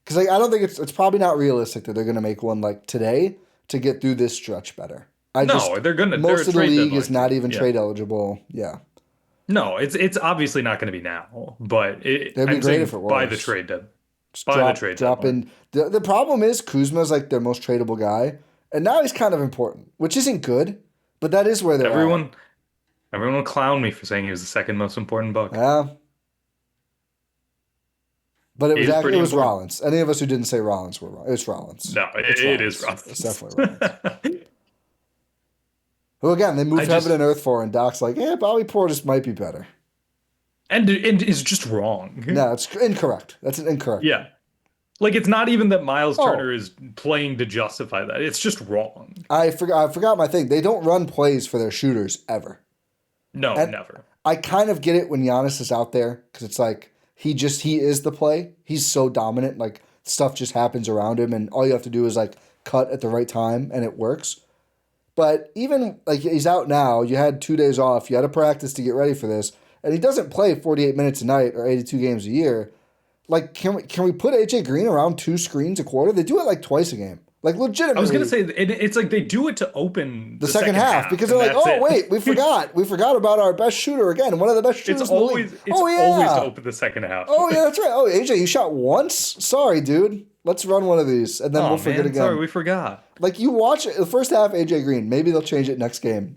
[SPEAKER 1] Because I don't think it's probably not realistic that they're going to make one like today to get through this stretch better.
[SPEAKER 2] No, they're
[SPEAKER 1] Most
[SPEAKER 2] a
[SPEAKER 1] of the
[SPEAKER 2] trade
[SPEAKER 1] league is
[SPEAKER 2] deadline
[SPEAKER 1] not
[SPEAKER 2] team.
[SPEAKER 1] even
[SPEAKER 2] Yeah.
[SPEAKER 1] trade eligible. Yeah,
[SPEAKER 2] No, it's obviously not going to be now, but
[SPEAKER 1] it'd be
[SPEAKER 2] I'm
[SPEAKER 1] great
[SPEAKER 2] saying
[SPEAKER 1] if it
[SPEAKER 2] by the
[SPEAKER 1] was.
[SPEAKER 2] trade dead
[SPEAKER 1] Just
[SPEAKER 2] by the trade
[SPEAKER 1] drop
[SPEAKER 2] deadline.
[SPEAKER 1] in. The problem is Kuzma's like their most tradable guy, and now he's kind of important, which isn't good, but that is where they're at.
[SPEAKER 2] Everyone everyone will clown me for saying he was the second most important Buck.
[SPEAKER 1] Yeah, but
[SPEAKER 2] He is
[SPEAKER 1] it
[SPEAKER 2] pretty
[SPEAKER 1] was
[SPEAKER 2] important.
[SPEAKER 1] Rollins. Any of us who didn't say Rollins were wrong. It's Rollins.
[SPEAKER 2] No,
[SPEAKER 1] It's
[SPEAKER 2] it is
[SPEAKER 1] Rollins. It's
[SPEAKER 2] Rollins.
[SPEAKER 1] definitely Rollins. Who again they
[SPEAKER 2] I
[SPEAKER 1] moved heaven
[SPEAKER 2] just
[SPEAKER 1] and earth for, and Doc's like, Bobby Portis might be better.
[SPEAKER 2] and is just wrong.
[SPEAKER 1] No, it's incorrect. That's an incorrect thing.
[SPEAKER 2] Yeah. Like it's not even that Miles
[SPEAKER 1] Oh,
[SPEAKER 2] Turner is playing to justify that. It's just wrong.
[SPEAKER 1] I forgot my thing. They don't run plays for their shooters ever.
[SPEAKER 2] No,
[SPEAKER 1] And
[SPEAKER 2] never.
[SPEAKER 1] I kind of get it when Giannis is out there because it's like he is the play. He's so dominant, like stuff just happens around him, and all you have to do is like cut at the right time, and it works. But even like he's out now, you had 2 days off, you had to practice to get ready for this, and he doesn't play 48 minutes a night or 82 games a year. Like, can we put AJ Green around 2 screens a quarter? They do it like twice a game, like
[SPEAKER 2] I was gonna
[SPEAKER 1] legitimately.
[SPEAKER 2] say it's like they do it to open
[SPEAKER 1] The
[SPEAKER 2] the
[SPEAKER 1] second
[SPEAKER 2] second
[SPEAKER 1] half
[SPEAKER 2] half,
[SPEAKER 1] because they're
[SPEAKER 2] and
[SPEAKER 1] like,
[SPEAKER 2] that's
[SPEAKER 1] oh wait,
[SPEAKER 2] it.
[SPEAKER 1] we forgot about our best shooter again, one of the best
[SPEAKER 2] It's
[SPEAKER 1] shooters in the league.
[SPEAKER 2] always it's
[SPEAKER 1] Oh
[SPEAKER 2] always to
[SPEAKER 1] yeah,
[SPEAKER 2] open the second half.
[SPEAKER 1] oh yeah, that's right. Oh AJ, you shot once. Sorry, dude. Let's run one of these, and then
[SPEAKER 2] Oh
[SPEAKER 1] we'll forget
[SPEAKER 2] man, sorry,
[SPEAKER 1] again.
[SPEAKER 2] we forgot.
[SPEAKER 1] Like you watch it, the first half, AJ Green. Maybe they'll change it next game.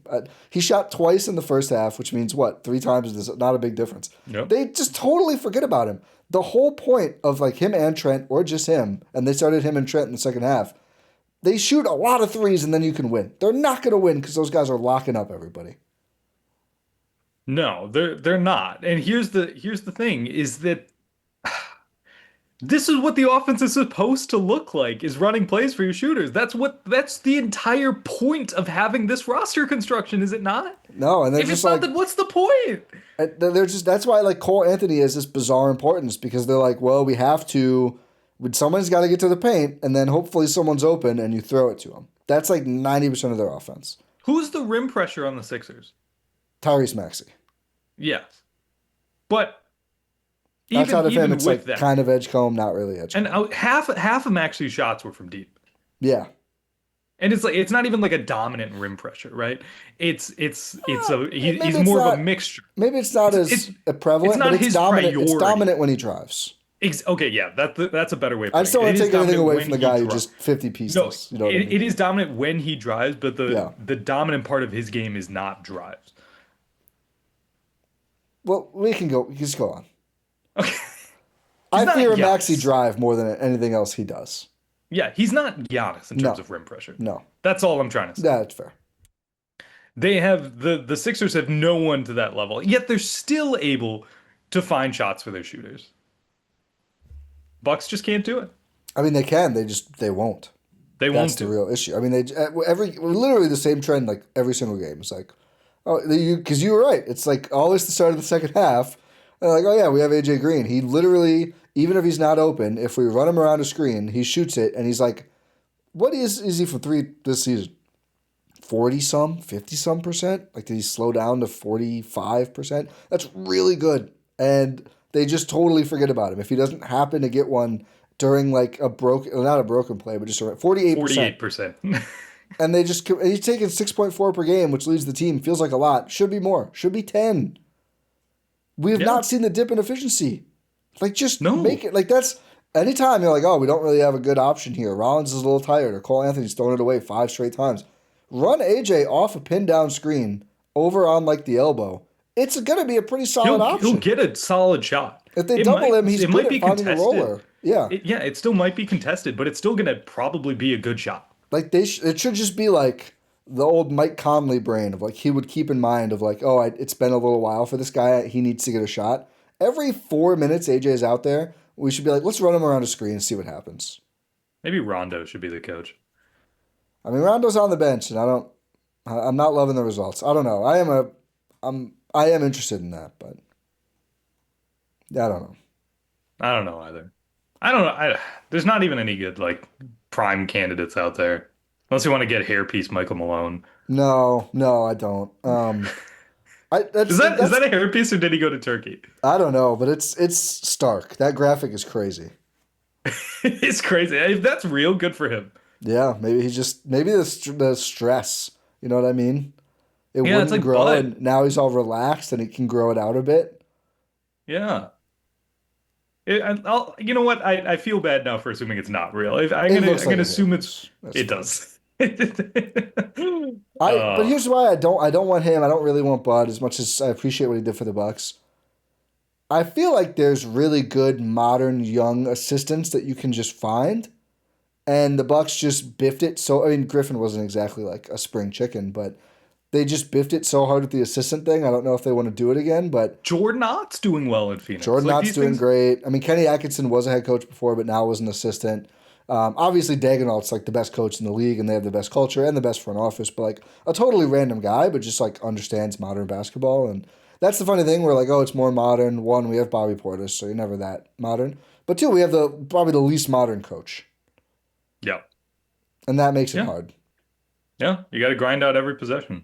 [SPEAKER 1] He shot twice in the first half, which means what? 3 times is not a big difference.
[SPEAKER 2] Yep.
[SPEAKER 1] They just totally forget about him. The whole point of like him and Trent, or just him, and they started him and Trent in the second half. They shoot a lot of threes, and then you can win. They're not going to win because those guys are locking up everybody.
[SPEAKER 2] No, they're not. And here's the thing is that this is what the offense is supposed to look like is running plays for your shooters. That's the entire point of having this roster construction, is it not?
[SPEAKER 1] No, and they're
[SPEAKER 2] If it's
[SPEAKER 1] just
[SPEAKER 2] not,
[SPEAKER 1] like
[SPEAKER 2] then what's the point?
[SPEAKER 1] they're just that's why like Cole Anthony has this bizarre importance because they're like, well, we have to. Someone's got to get to the paint, and then hopefully someone's open, and you throw it to them. That's like 90% of their offense.
[SPEAKER 2] Who's the rim pressure on the Sixers?
[SPEAKER 1] Tyrese Maxey.
[SPEAKER 2] Yes. But
[SPEAKER 1] Outside of him,
[SPEAKER 2] even
[SPEAKER 1] it's
[SPEAKER 2] with
[SPEAKER 1] like
[SPEAKER 2] that,
[SPEAKER 1] kind of edge comb, not really edge
[SPEAKER 2] and
[SPEAKER 1] comb.
[SPEAKER 2] half of Maxey's shots were from deep.
[SPEAKER 1] Yeah.
[SPEAKER 2] And it's like it's not even like a dominant rim pressure, right? He's
[SPEAKER 1] Maybe it's
[SPEAKER 2] more of a
[SPEAKER 1] not.
[SPEAKER 2] mixture.
[SPEAKER 1] Maybe it's not
[SPEAKER 2] It's
[SPEAKER 1] as prevalent,
[SPEAKER 2] not
[SPEAKER 1] but it's
[SPEAKER 2] his
[SPEAKER 1] dominant. It's
[SPEAKER 2] priority.
[SPEAKER 1] dominant when he drives.
[SPEAKER 2] Okay, yeah, that's a better way of
[SPEAKER 1] I just
[SPEAKER 2] putting
[SPEAKER 1] don't
[SPEAKER 2] it.
[SPEAKER 1] want
[SPEAKER 2] It
[SPEAKER 1] to
[SPEAKER 2] is
[SPEAKER 1] take anything
[SPEAKER 2] dominant
[SPEAKER 1] away
[SPEAKER 2] when
[SPEAKER 1] from the
[SPEAKER 2] he
[SPEAKER 1] guy who
[SPEAKER 2] drives.
[SPEAKER 1] just 50 pieced
[SPEAKER 2] No,
[SPEAKER 1] us. You know what I mean?
[SPEAKER 2] it is dominant when he drives, but
[SPEAKER 1] Yeah.
[SPEAKER 2] the dominant part of his game is not drives.
[SPEAKER 1] Well, we can go. Just go on.
[SPEAKER 2] Okay.
[SPEAKER 1] I
[SPEAKER 2] not
[SPEAKER 1] fear a Maxi
[SPEAKER 2] Giannis.
[SPEAKER 1] drive more than anything else he does.
[SPEAKER 2] Yeah, he's not Giannis in terms
[SPEAKER 1] No,
[SPEAKER 2] of rim pressure.
[SPEAKER 1] no,
[SPEAKER 2] That's all I'm trying to say.
[SPEAKER 1] that's fair.
[SPEAKER 2] They have the Sixers have no one to that level, yet they're still able to find shots for their shooters. Bucks just can't do it.
[SPEAKER 1] I mean, they can. They won't.
[SPEAKER 2] They
[SPEAKER 1] That's
[SPEAKER 2] won't
[SPEAKER 1] the
[SPEAKER 2] do it.
[SPEAKER 1] real issue. I mean, they every literally the same trend like every single game. It's like, oh, because you were right. It's like always the start of the second half. And like, oh yeah, we have AJ Green. He literally, even if he's not open, if we run him around a screen, he shoots it, and he's like, what is he from three this season? 40 some, 50 some percent? Like, did he slow down to 45%? That's really good. And they just totally forget about him. If he doesn't happen to get one during like a broken, not a broken play, but just around 48%.
[SPEAKER 2] 48%.
[SPEAKER 1] And he's taking 6.4 per game, which leads the team. Feels like a lot. Should be more. Should be 10. We have
[SPEAKER 2] Yeah.
[SPEAKER 1] not seen the dip in efficiency. Like, just
[SPEAKER 2] No.
[SPEAKER 1] make it. Like, that's anytime you're like, oh, we don't really have a good option here. Rollins is a little tired, or Cole Anthony's throwing it away 5 straight times. Run AJ off a pin down screen over on like the elbow. It's going to be a pretty solid
[SPEAKER 2] He'll
[SPEAKER 1] option.
[SPEAKER 2] get a solid shot.
[SPEAKER 1] If they double him, he's
[SPEAKER 2] it
[SPEAKER 1] good
[SPEAKER 2] might
[SPEAKER 1] at
[SPEAKER 2] be
[SPEAKER 1] finding a
[SPEAKER 2] contested.
[SPEAKER 1] roller. Yeah.
[SPEAKER 2] Yeah, it still might be contested, but it's still gonna probably be a good shot.
[SPEAKER 1] Like it should just be like the old Mike Conley brain of like he would keep in mind of like, oh, it's been a little while for this guy. He needs to get a shot. Every 4 minutes AJ is out there, we should be like, let's run him around a screen and see what happens.
[SPEAKER 2] Maybe Rondo should be the coach.
[SPEAKER 1] I mean, Rondo's on the bench, and I'm not loving the results. I don't know. I am interested in that, but I don't know.
[SPEAKER 2] I don't know either. I don't know. There's not even any good like prime candidates out there, unless you want to get hairpiece Michael Malone.
[SPEAKER 1] No, no, I don't.
[SPEAKER 2] Is
[SPEAKER 1] That's
[SPEAKER 2] that a hairpiece or did he go to Turkey?
[SPEAKER 1] I don't know, but it's stark. That graphic is crazy.
[SPEAKER 2] It's crazy. If that's real, good for him.
[SPEAKER 1] Yeah, maybe maybe the stress. You know what I mean? It
[SPEAKER 2] Yeah, it's
[SPEAKER 1] wouldn't
[SPEAKER 2] like
[SPEAKER 1] grow,
[SPEAKER 2] Bud.
[SPEAKER 1] and now he's all relaxed, and he can grow it out a bit.
[SPEAKER 2] Yeah. You know what? I feel bad now for assuming it's not real.
[SPEAKER 1] It looks
[SPEAKER 2] I'm
[SPEAKER 1] like
[SPEAKER 2] gonna
[SPEAKER 1] it
[SPEAKER 2] assume
[SPEAKER 1] is. That's
[SPEAKER 2] it
[SPEAKER 1] fine.
[SPEAKER 2] does.
[SPEAKER 1] But
[SPEAKER 2] Oh,
[SPEAKER 1] here's why I don't want him. I don't really want Bud as much as I appreciate what he did for the Bucks. I feel like there's really good modern young assistants that you can just find, and the Bucks just biffed it. So I mean, Griffin wasn't exactly like a spring chicken, but they just biffed it so hard with the assistant thing. I don't know if they want to do it again, but
[SPEAKER 2] Jordan Ott's doing well in Phoenix.
[SPEAKER 1] Jordan
[SPEAKER 2] Like
[SPEAKER 1] Knott's
[SPEAKER 2] these
[SPEAKER 1] doing
[SPEAKER 2] things.
[SPEAKER 1] great. I mean, Kenny Atkinson was a head coach before, but now was an assistant. Obviously, Dagenalt's like the best coach in the league, and they have the best culture and the best front office. But like a totally random guy, but just like understands modern basketball, and that's the funny thing. We're like, oh, it's more modern. One, we have Bobby Portis, so you're never that modern. But two, we have the probably the least modern coach,
[SPEAKER 2] Yeah.
[SPEAKER 1] and that makes it
[SPEAKER 2] Yeah.
[SPEAKER 1] hard.
[SPEAKER 2] Yeah. You got to grind out every possession.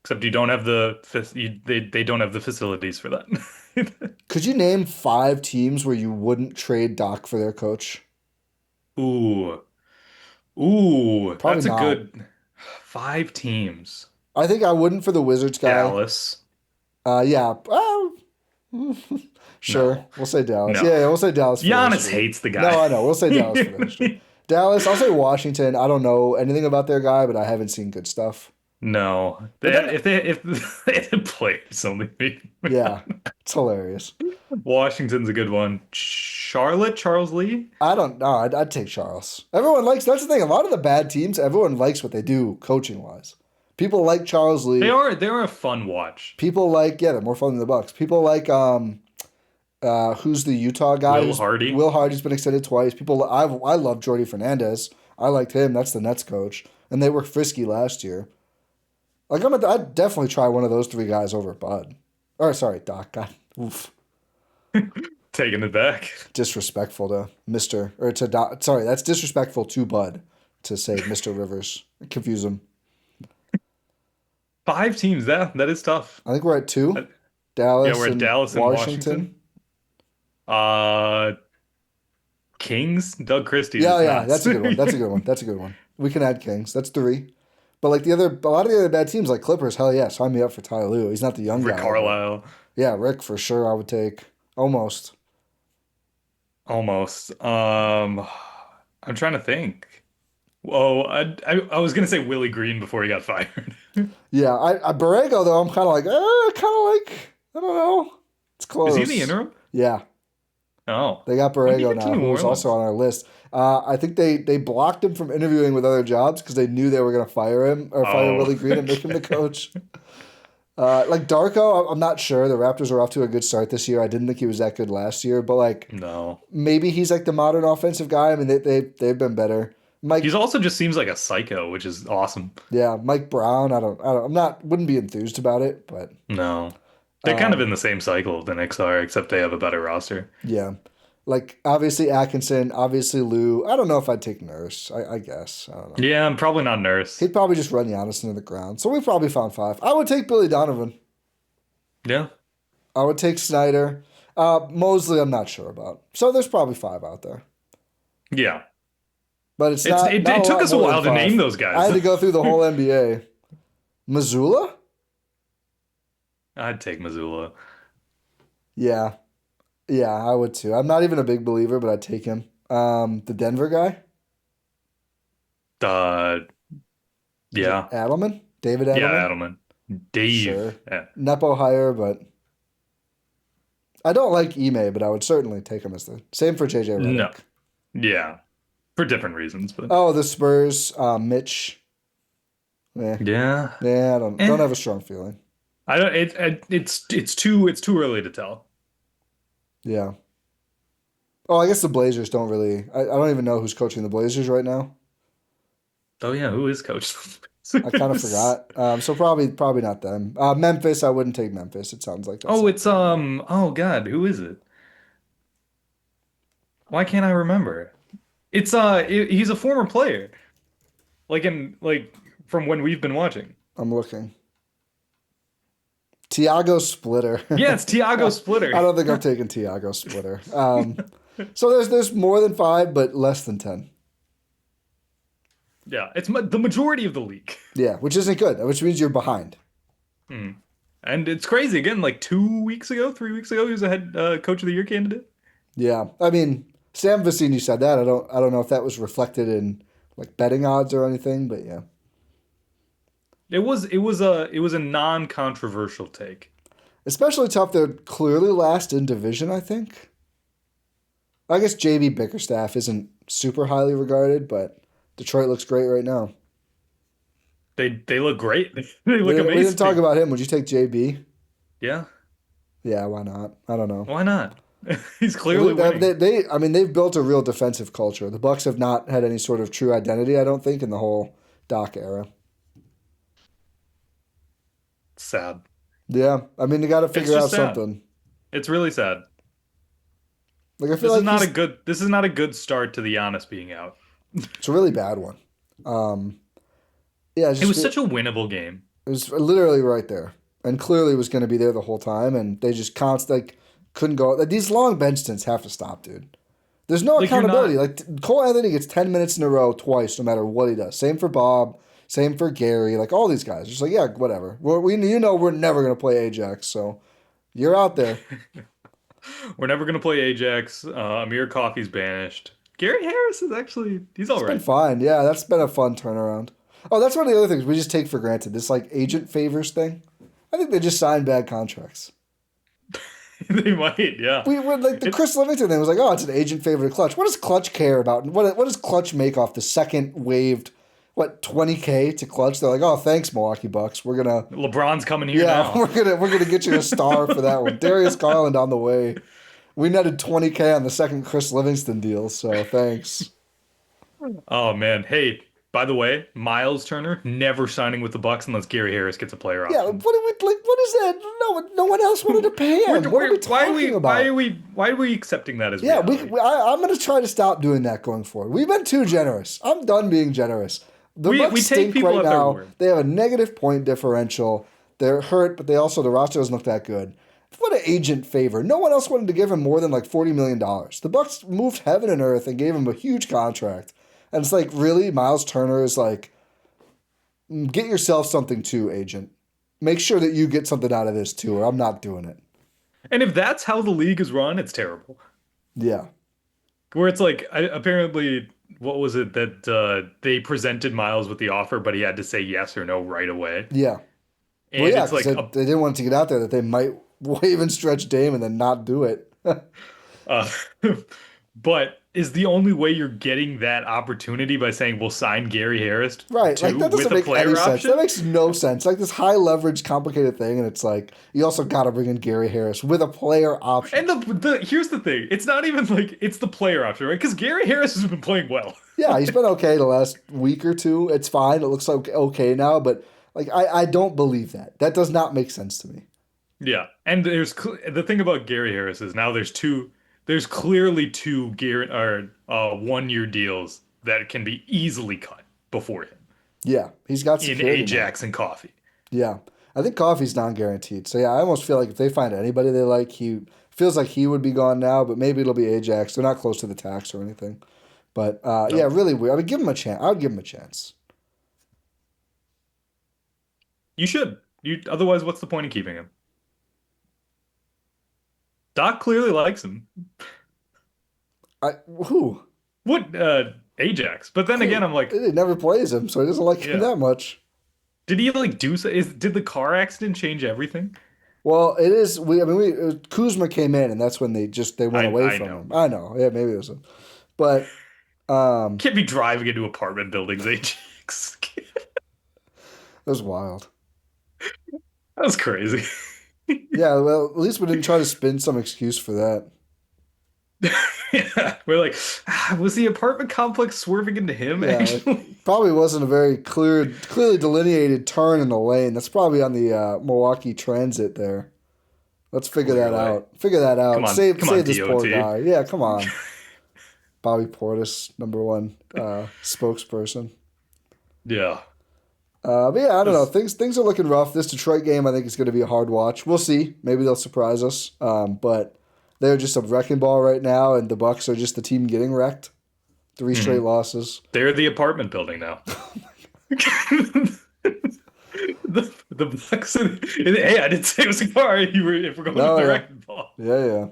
[SPEAKER 2] Except you don't have they don't have the facilities for that.
[SPEAKER 1] Could you name 5 teams where you wouldn't trade Doc for their coach?
[SPEAKER 2] Ooh. Ooh,
[SPEAKER 1] Probably
[SPEAKER 2] that's a
[SPEAKER 1] not.
[SPEAKER 2] good 5 teams.
[SPEAKER 1] I think I wouldn't for the Wizards guy.
[SPEAKER 2] Dallas.
[SPEAKER 1] Yeah. Sure.
[SPEAKER 2] No.
[SPEAKER 1] We'll say Dallas.
[SPEAKER 2] No.
[SPEAKER 1] Yeah, we'll say Dallas for the
[SPEAKER 2] Giannis
[SPEAKER 1] history.
[SPEAKER 2] hates the
[SPEAKER 1] No,
[SPEAKER 2] guy.
[SPEAKER 1] I know. We'll say Dallas for the history. Dallas. I'll say Washington. I don't know anything about their guy, but I haven't seen good stuff.
[SPEAKER 2] No.
[SPEAKER 1] But then,
[SPEAKER 2] If the players only make
[SPEAKER 1] yeah, it's hilarious.
[SPEAKER 2] Washington's a good one. Charlotte, Charles Lee?
[SPEAKER 1] I don't know. I'd take Charles. Everyone likes. That's the thing. A lot of the bad teams, everyone likes what they do coaching wise. People like Charles Lee.
[SPEAKER 2] They're a fun watch.
[SPEAKER 1] People like they're more fun than the Bucks. People like who's the Utah guy?
[SPEAKER 2] Will Hardy.
[SPEAKER 1] Will Hardy's been extended twice. I love Jordy Fernandez. I liked him. That's the Nets coach, and they were frisky last year. Like I'd definitely try one of those 3 guys over Bud. Or sorry, Doc. God, oof,
[SPEAKER 2] Taking it back.
[SPEAKER 1] disrespectful to Mister or to Doc. Sorry, that's disrespectful to Bud to say Mister Rivers. Confuse him.
[SPEAKER 2] 5 teams, that is tough.
[SPEAKER 1] I think we're at 2.
[SPEAKER 2] Uh, Yeah,
[SPEAKER 1] Dallas
[SPEAKER 2] we're at
[SPEAKER 1] and
[SPEAKER 2] Dallas and
[SPEAKER 1] Washington.
[SPEAKER 2] Washington. Kings, Doug Christie
[SPEAKER 1] Yeah,
[SPEAKER 2] is
[SPEAKER 1] yeah,
[SPEAKER 2] nuts.
[SPEAKER 1] that's a good one. That's a good one. That's a good one. We can add Kings. That's 3. But like a lot of the other bad teams, like Clippers, hell yeah, sign me up for Ty Lue. He's not the young
[SPEAKER 2] Rick
[SPEAKER 1] guy.
[SPEAKER 2] Carlisle,
[SPEAKER 1] Yeah, Rick for sure. I would take almost.
[SPEAKER 2] almost. I'm trying to think. Oh, I was gonna say Willie Green before he got fired.
[SPEAKER 1] Yeah, I Borrego though. I'm kind of like I don't know. It's
[SPEAKER 2] Is
[SPEAKER 1] close.
[SPEAKER 2] he the interim?
[SPEAKER 1] Yeah,
[SPEAKER 2] Oh,
[SPEAKER 1] They got
[SPEAKER 2] when do you
[SPEAKER 1] Borrego
[SPEAKER 2] get to
[SPEAKER 1] now,
[SPEAKER 2] New
[SPEAKER 1] who was also
[SPEAKER 2] Orleans?
[SPEAKER 1] on our list. I think they blocked him from interviewing with other jobs because they knew they were going to fire him or fire
[SPEAKER 2] Oh,
[SPEAKER 1] Willie Green and make him the
[SPEAKER 2] okay.
[SPEAKER 1] coach. Like Darko, I'm not sure. The Raptors are off to a good start this year. I didn't think he was that good last year, but like
[SPEAKER 2] No.
[SPEAKER 1] maybe he's like the modern offensive guy. I mean, they've been better.
[SPEAKER 2] He's
[SPEAKER 1] Mike,
[SPEAKER 2] also just seems like a psycho, which is awesome.
[SPEAKER 1] yeah, Mike Brown. I'm not, wouldn't be enthused about it, but
[SPEAKER 2] No. They're kind of in
[SPEAKER 1] um,
[SPEAKER 2] the same cycle of the Knicks are, except they have a better roster.
[SPEAKER 1] yeah, like obviously Atkinson, obviously Lou. I don't know if I'd take Nurse. I guess I don't know.
[SPEAKER 2] Yeah, I'm probably not Nurse.
[SPEAKER 1] He'd probably just run Giannis into the ground. So we probably found five. I would take Billy Donovan.
[SPEAKER 2] Yeah.
[SPEAKER 1] I would take Snyder. Mosley, I'm not sure about. So there's probably five out there,
[SPEAKER 2] Yeah.
[SPEAKER 1] but it's
[SPEAKER 2] It's
[SPEAKER 1] not
[SPEAKER 2] it,
[SPEAKER 1] not
[SPEAKER 2] it
[SPEAKER 1] a
[SPEAKER 2] took
[SPEAKER 1] lot
[SPEAKER 2] us a
[SPEAKER 1] more than
[SPEAKER 2] while to name
[SPEAKER 1] five.
[SPEAKER 2] those
[SPEAKER 1] I
[SPEAKER 2] guys.
[SPEAKER 1] had to go through the whole NBA. Missoula?
[SPEAKER 2] I'd take Missoula.
[SPEAKER 1] Yeah, yeah, I would too. I'm not even a big believer, but I'd take him. The Denver guy,
[SPEAKER 2] Uh,
[SPEAKER 1] is it
[SPEAKER 2] yeah.
[SPEAKER 1] Adelman? David
[SPEAKER 2] Yeah,
[SPEAKER 1] Adelman?
[SPEAKER 2] Edelman. Dave.
[SPEAKER 1] Sure.
[SPEAKER 2] Yeah.
[SPEAKER 1] Nepo hire, but I don't like Ime, but I would certainly take him as the same for JJ
[SPEAKER 2] No.
[SPEAKER 1] Redick.
[SPEAKER 2] Yeah. For different reasons, but
[SPEAKER 1] Oh, the Spurs, Mitch. Yeah,
[SPEAKER 2] yeah.
[SPEAKER 1] yeah, I don't
[SPEAKER 2] Eh.
[SPEAKER 1] have a strong feeling.
[SPEAKER 2] I don't it's too early to tell.
[SPEAKER 1] Yeah. Oh, I guess the Blazers don't really. I don't even know who's coaching the Blazers right now.
[SPEAKER 2] Oh yeah, who is coach?
[SPEAKER 1] I kind of forgot. So probably not them. Memphis, I wouldn't take Memphis. It sounds like that's
[SPEAKER 2] Oh,
[SPEAKER 1] not
[SPEAKER 2] it's
[SPEAKER 1] good enough.
[SPEAKER 2] oh God, who is it? Why can't I remember? He's a former player. Like from when we've been watching.
[SPEAKER 1] I'm looking. Tiago Splitter.
[SPEAKER 2] Yeah, it's Tiago
[SPEAKER 1] I
[SPEAKER 2] Splitter.
[SPEAKER 1] don't think I'm taking Tiago Splitter. So there's more than five, but less than 10.
[SPEAKER 2] Yeah, it's the majority of the league.
[SPEAKER 1] Yeah, which isn't good. Which means you're behind.
[SPEAKER 2] Hmm. And it's crazy again. Like 2 weeks ago, 3 weeks ago, he was a head coach of the year candidate.
[SPEAKER 1] Yeah, I mean Sam Vecini said that. I don't know if that was reflected in like betting odds or anything, but yeah.
[SPEAKER 2] It was a non-controversial take.
[SPEAKER 1] Especially tough. They're clearly last in division, I think. I guess JB Bickerstaff isn't super highly regarded, but Detroit looks great right now.
[SPEAKER 2] They look great. They
[SPEAKER 1] We
[SPEAKER 2] look
[SPEAKER 1] didn't talk
[SPEAKER 2] amazing.
[SPEAKER 1] about him. Would you take JB?
[SPEAKER 2] Yeah,
[SPEAKER 1] Yeah, why not? I don't know.
[SPEAKER 2] why not? He's clearly winning.
[SPEAKER 1] I mean, they've built a real defensive culture. The Bucks have not had any sort of true identity, I don't think, in the whole Doc era.
[SPEAKER 2] Sad.
[SPEAKER 1] Yeah, I mean, they got to
[SPEAKER 2] It's
[SPEAKER 1] figure
[SPEAKER 2] just
[SPEAKER 1] out
[SPEAKER 2] sad.
[SPEAKER 1] something.
[SPEAKER 2] It's really sad.
[SPEAKER 1] Like I feel
[SPEAKER 2] This is
[SPEAKER 1] like
[SPEAKER 2] not a
[SPEAKER 1] he's
[SPEAKER 2] good this is not a good start to the Giannis being out.
[SPEAKER 1] it's a really bad one. Um, yeah,
[SPEAKER 2] It was such a winnable game.
[SPEAKER 1] it was literally right there, and clearly was going to be there the whole time, and they just like couldn't go. Like, these long bench stints have to stop, dude. There's no
[SPEAKER 2] Like you're
[SPEAKER 1] accountability.
[SPEAKER 2] not
[SPEAKER 1] Like Cole Anthony gets 10 minutes in a row twice, no matter what he does. Same for Bob. Same for Gary. Like all these guys, just like yeah, whatever. We're never gonna play Ajax, so you're out there.
[SPEAKER 2] we're never gonna play Ajax. Amir Coffey's banished. Gary Harris is actually he's all
[SPEAKER 1] It's been
[SPEAKER 2] right.
[SPEAKER 1] fine. Yeah, that's been a fun turnaround. Oh, that's one of the other things we just take for granted. This like agent favors thing. I think they just signed bad contracts.
[SPEAKER 2] They might, yeah.
[SPEAKER 1] We were like the
[SPEAKER 2] It's
[SPEAKER 1] Chris Livingston thing was like, oh, it's an agent favorite Clutch. What does Clutch care about? What does Clutch make off the second waived 20K to Clutch? They're like, oh, thanks Milwaukee Bucks. We're gonna
[SPEAKER 2] LeBron's coming here
[SPEAKER 1] yeah,
[SPEAKER 2] now.
[SPEAKER 1] we're gonna get you a star for that one. Darius Garland on the way. We netted 20K on the second Chris Livingston deal, so thanks.
[SPEAKER 2] Oh man. Hey, by the way, Miles Turner never signing with the Bucks unless Gary Harris gets a player
[SPEAKER 1] Yeah,
[SPEAKER 2] option.
[SPEAKER 1] what are we like? What is that? No one else wanted to pay him. What are we
[SPEAKER 2] Why are we
[SPEAKER 1] talking
[SPEAKER 2] why are
[SPEAKER 1] about?
[SPEAKER 2] we accepting that as
[SPEAKER 1] Yeah,
[SPEAKER 2] reality?
[SPEAKER 1] I'm gonna try to stop doing that going forward. We've been too generous. I'm done being generous. The
[SPEAKER 2] We
[SPEAKER 1] Bucks
[SPEAKER 2] take
[SPEAKER 1] stink
[SPEAKER 2] people
[SPEAKER 1] right
[SPEAKER 2] at their
[SPEAKER 1] now.
[SPEAKER 2] word.
[SPEAKER 1] They have a negative point differential. They're hurt, but the roster doesn't look that good. What an agent favor. No one else wanted to give him more than like $40 million. The Bucks moved heaven and earth and gave him a huge contract. And it's like, really, Miles Turner is like, get yourself something too, agent. Make sure that you get something out of this too, or I'm not doing it.
[SPEAKER 2] And if that's how the league is run, it's terrible.
[SPEAKER 1] Yeah.
[SPEAKER 2] Where it's like apparently what was it that they presented Miles with the offer, but he had to say yes or no right away.
[SPEAKER 1] Yeah. Well,
[SPEAKER 2] And
[SPEAKER 1] yeah,
[SPEAKER 2] it's
[SPEAKER 1] because
[SPEAKER 2] like
[SPEAKER 1] they didn't want it to get out there that they might wave and stretch Dame and then not do it.
[SPEAKER 2] Uh, but is the only way you're getting that opportunity by saying we'll sign Gary Harris
[SPEAKER 1] Right, like
[SPEAKER 2] too
[SPEAKER 1] that doesn't
[SPEAKER 2] with a
[SPEAKER 1] make any
[SPEAKER 2] player
[SPEAKER 1] sense. That
[SPEAKER 2] option?
[SPEAKER 1] makes no sense. Like this high leverage, complicated thing, and it's like you also got to bring in Gary Harris with a player option.
[SPEAKER 2] And the here's the thing. It's not even like it's the player option, right? Because Gary Harris has been playing well.
[SPEAKER 1] Yeah, he's been okay the last week or two. It's fine. It looks like okay now, but like I don't believe that. That does not make sense to me.
[SPEAKER 2] Yeah. And the thing about Gary Harris is now there's clearly two Gary or 1 year deals that can be easily cut before him
[SPEAKER 1] Yeah, he's got
[SPEAKER 2] in
[SPEAKER 1] security now.
[SPEAKER 2] Ajax and Coffee.
[SPEAKER 1] Yeah, I think Coffee's non-guaranteed. So yeah, I almost feel like if they find anybody they like, he feels like he would be gone now, but maybe it'll be Ajax. They're not close to the tax or anything. But yeah,
[SPEAKER 2] No.
[SPEAKER 1] really weird. I would give him a chance. I would give him a chance.
[SPEAKER 2] You should. You otherwise what's the point of keeping him? Doc clearly likes him.
[SPEAKER 1] I who
[SPEAKER 2] What Ajax. But then again
[SPEAKER 1] who
[SPEAKER 2] I'm like,
[SPEAKER 1] he never plays him, so he doesn't like him
[SPEAKER 2] yeah.
[SPEAKER 1] that much.
[SPEAKER 2] Did he like do so did the car accident change everything?
[SPEAKER 1] Well, it is. We I mean, we Kuzma came in, and that's when they went away
[SPEAKER 2] I
[SPEAKER 1] from
[SPEAKER 2] know.
[SPEAKER 1] him. I know. Yeah, maybe it was him, but um,
[SPEAKER 2] Can't be driving into apartment buildings, Ajax.
[SPEAKER 1] it was wild.
[SPEAKER 2] That was crazy.
[SPEAKER 1] Yeah, well, at least we didn't try to spin some excuse for that.
[SPEAKER 2] Yeah, we're like, was the apartment complex swerving into him
[SPEAKER 1] Yeah, it
[SPEAKER 2] actually?
[SPEAKER 1] probably wasn't a very clearly delineated turn in the lane. That's probably on the Milwaukee Transit there. Let's figure that
[SPEAKER 2] Clearly.
[SPEAKER 1] out. Figure that out.
[SPEAKER 2] Come
[SPEAKER 1] Save
[SPEAKER 2] on,
[SPEAKER 1] this poor
[SPEAKER 2] DOT.
[SPEAKER 1] guy. Yeah, come on. Bobby Portis, number one spokesperson.
[SPEAKER 2] Yeah.
[SPEAKER 1] But yeah, I don't know.
[SPEAKER 2] This
[SPEAKER 1] Things are looking rough. This Detroit game, I think, is going to be a hard watch. We'll see. Maybe they'll surprise us. But they're just a wrecking ball right now, and the Bucks are just the team getting wrecked. Three straight
[SPEAKER 2] mhm.
[SPEAKER 1] losses.
[SPEAKER 2] They're the apartment building now. The Bucks. Hey, I didn't say it was a car. You were if we're going with
[SPEAKER 1] No,
[SPEAKER 2] the
[SPEAKER 1] yeah,
[SPEAKER 2] wrecking ball.
[SPEAKER 1] yeah.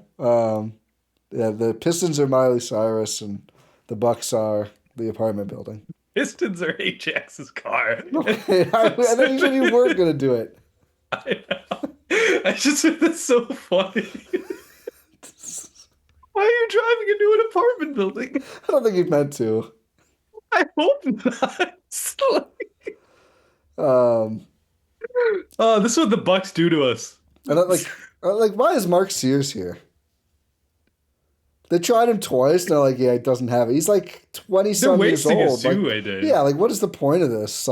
[SPEAKER 1] Yeah. The Pistons are Miley Cyrus, and the Bucks are the apartment building.
[SPEAKER 2] Pistons are Ajax's car.
[SPEAKER 1] Okay, I thought you said you weren't gonna do it.
[SPEAKER 2] I know. I just think that's so funny. Why are you driving into an apartment building?
[SPEAKER 1] I don't think he meant to.
[SPEAKER 2] I hope not.
[SPEAKER 1] Um,
[SPEAKER 2] Oh, this is what the Bucks do to us.
[SPEAKER 1] and why is Mark Sears here? They tried him twice, and they're like, yeah, he doesn't have it. He's like 20
[SPEAKER 2] They're
[SPEAKER 1] some years
[SPEAKER 2] wasting his
[SPEAKER 1] old. Like,
[SPEAKER 2] two-way day.
[SPEAKER 1] yeah, like what is the point of this?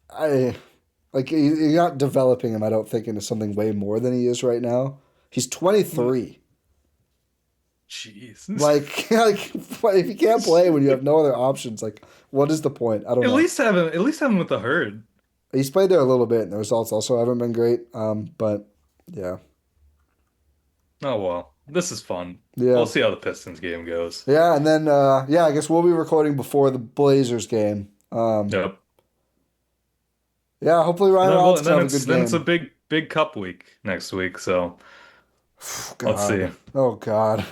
[SPEAKER 1] I like you're not developing him, I don't think, into something way more than he is right now. He's 23.
[SPEAKER 2] Jeez.
[SPEAKER 1] Like if you can't play when you have no other options, like what is the point? I don't know.
[SPEAKER 2] At least have him with the herd.
[SPEAKER 1] He's played there a little bit, and the results also haven't been great. But yeah,
[SPEAKER 2] Oh well. This is fun.
[SPEAKER 1] yeah,
[SPEAKER 2] We'll see how the Pistons game goes.
[SPEAKER 1] yeah, and then yeah, I guess we'll be recording before the Blazers game.
[SPEAKER 2] Yep.
[SPEAKER 1] Yeah, hopefully
[SPEAKER 2] And
[SPEAKER 1] Ryan
[SPEAKER 2] then
[SPEAKER 1] Rollins can have a good
[SPEAKER 2] it's a
[SPEAKER 1] game.
[SPEAKER 2] big cup week next week, so let's see.
[SPEAKER 1] God, oh God,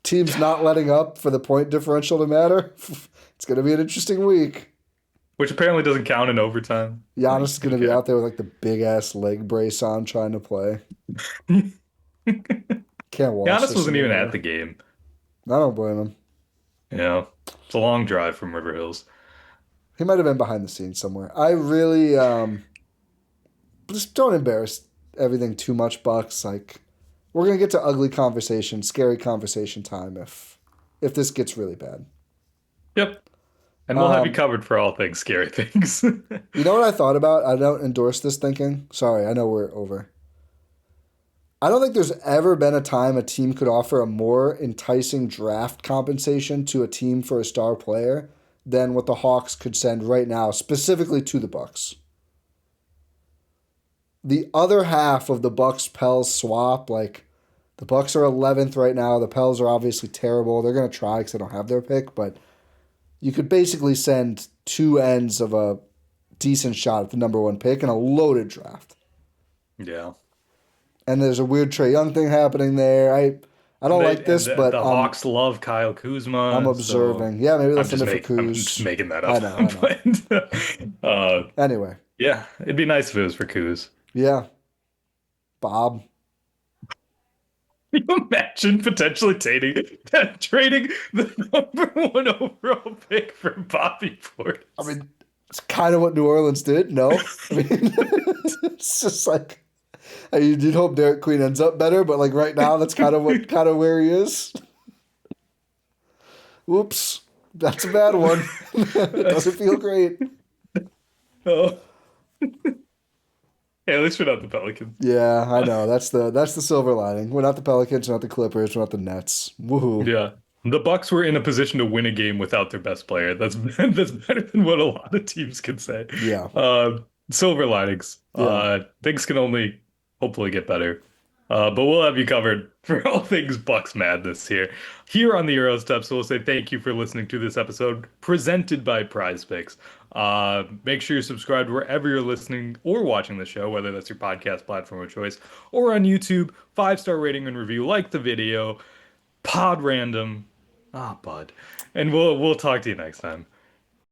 [SPEAKER 1] teams not letting up for the point differential to matter. It's gonna be an interesting week.
[SPEAKER 2] Which apparently doesn't count in overtime.
[SPEAKER 1] Giannis
[SPEAKER 2] Like,
[SPEAKER 1] is gonna be
[SPEAKER 2] okay.
[SPEAKER 1] out there with like the big ass leg brace on, trying to play. Can't watch
[SPEAKER 2] Giannis
[SPEAKER 1] this
[SPEAKER 2] wasn't even at
[SPEAKER 1] anymore.
[SPEAKER 2] the game.
[SPEAKER 1] I don't blame him.
[SPEAKER 2] Yeah. It's a long drive from River Hills.
[SPEAKER 1] He might have been behind the scenes somewhere. I really just don't embarrass everything too much, Bucks. Like we're gonna get to ugly conversation, scary conversation time if this gets really bad.
[SPEAKER 2] Yep. And we'll have you
[SPEAKER 1] Um,
[SPEAKER 2] covered for all things scary things.
[SPEAKER 1] you know what I thought about? I don't endorse this thinking. Sorry, I know we're over. I don't think there's ever been a time a team could offer a more enticing draft compensation to a team for a star player than what the Hawks could send right now, specifically to the Bucks. The other half of the Bucks Pels swap, like the Bucks are 11th right now. The Pels are obviously terrible. They're gonna try because they don't have their pick, but you could basically send two ends of a decent shot at the number one pick and a loaded draft.
[SPEAKER 2] Yeah.
[SPEAKER 1] And there's a weird Trae Young thing happening there. I don't like this, but
[SPEAKER 2] The Hawks love Kyle
[SPEAKER 1] I'm
[SPEAKER 2] Kuzma, so
[SPEAKER 1] observing. Yeah, maybe they'll send it for
[SPEAKER 2] I'm just
[SPEAKER 1] Kuz.
[SPEAKER 2] making that
[SPEAKER 1] I
[SPEAKER 2] up.
[SPEAKER 1] know, I know.
[SPEAKER 2] But
[SPEAKER 1] Anyway,
[SPEAKER 2] yeah, it'd be nice if it was for Kuz.
[SPEAKER 1] yeah, Bob.
[SPEAKER 2] Can you imagine potentially trading the #1 overall pick for Bobby
[SPEAKER 1] I
[SPEAKER 2] Portis?
[SPEAKER 1] mean, it's kind of what New Orleans did. No, I mean, it's just like you'd hope Derek Queen ends up better, but like right now, that's kind of where he is. Whoops, that's a bad one. It doesn't feel great.
[SPEAKER 2] Oh, hey, at least we're not the Pelicans.
[SPEAKER 1] Yeah, I know. That's the silver lining. We're not the Pelicans, we're not the Clippers, we're not the Nets. Woohoo.
[SPEAKER 2] Yeah. The Bucks were in a position to win a game without their best player. That's better than what a lot of teams can say.
[SPEAKER 1] Yeah,
[SPEAKER 2] Silver linings.
[SPEAKER 1] yeah.
[SPEAKER 2] Things can only hopefully get better. But we'll have you covered for all things Bucks madness here on the Euro Step. So we'll say thank you for listening to this episode presented by Prize Picks. Make sure you're subscribed wherever you're listening or watching the show, whether that's your podcast platform of choice or on YouTube. 5-star rating and review, like the video. Pod random. Ah, bud. And we'll talk to you next time.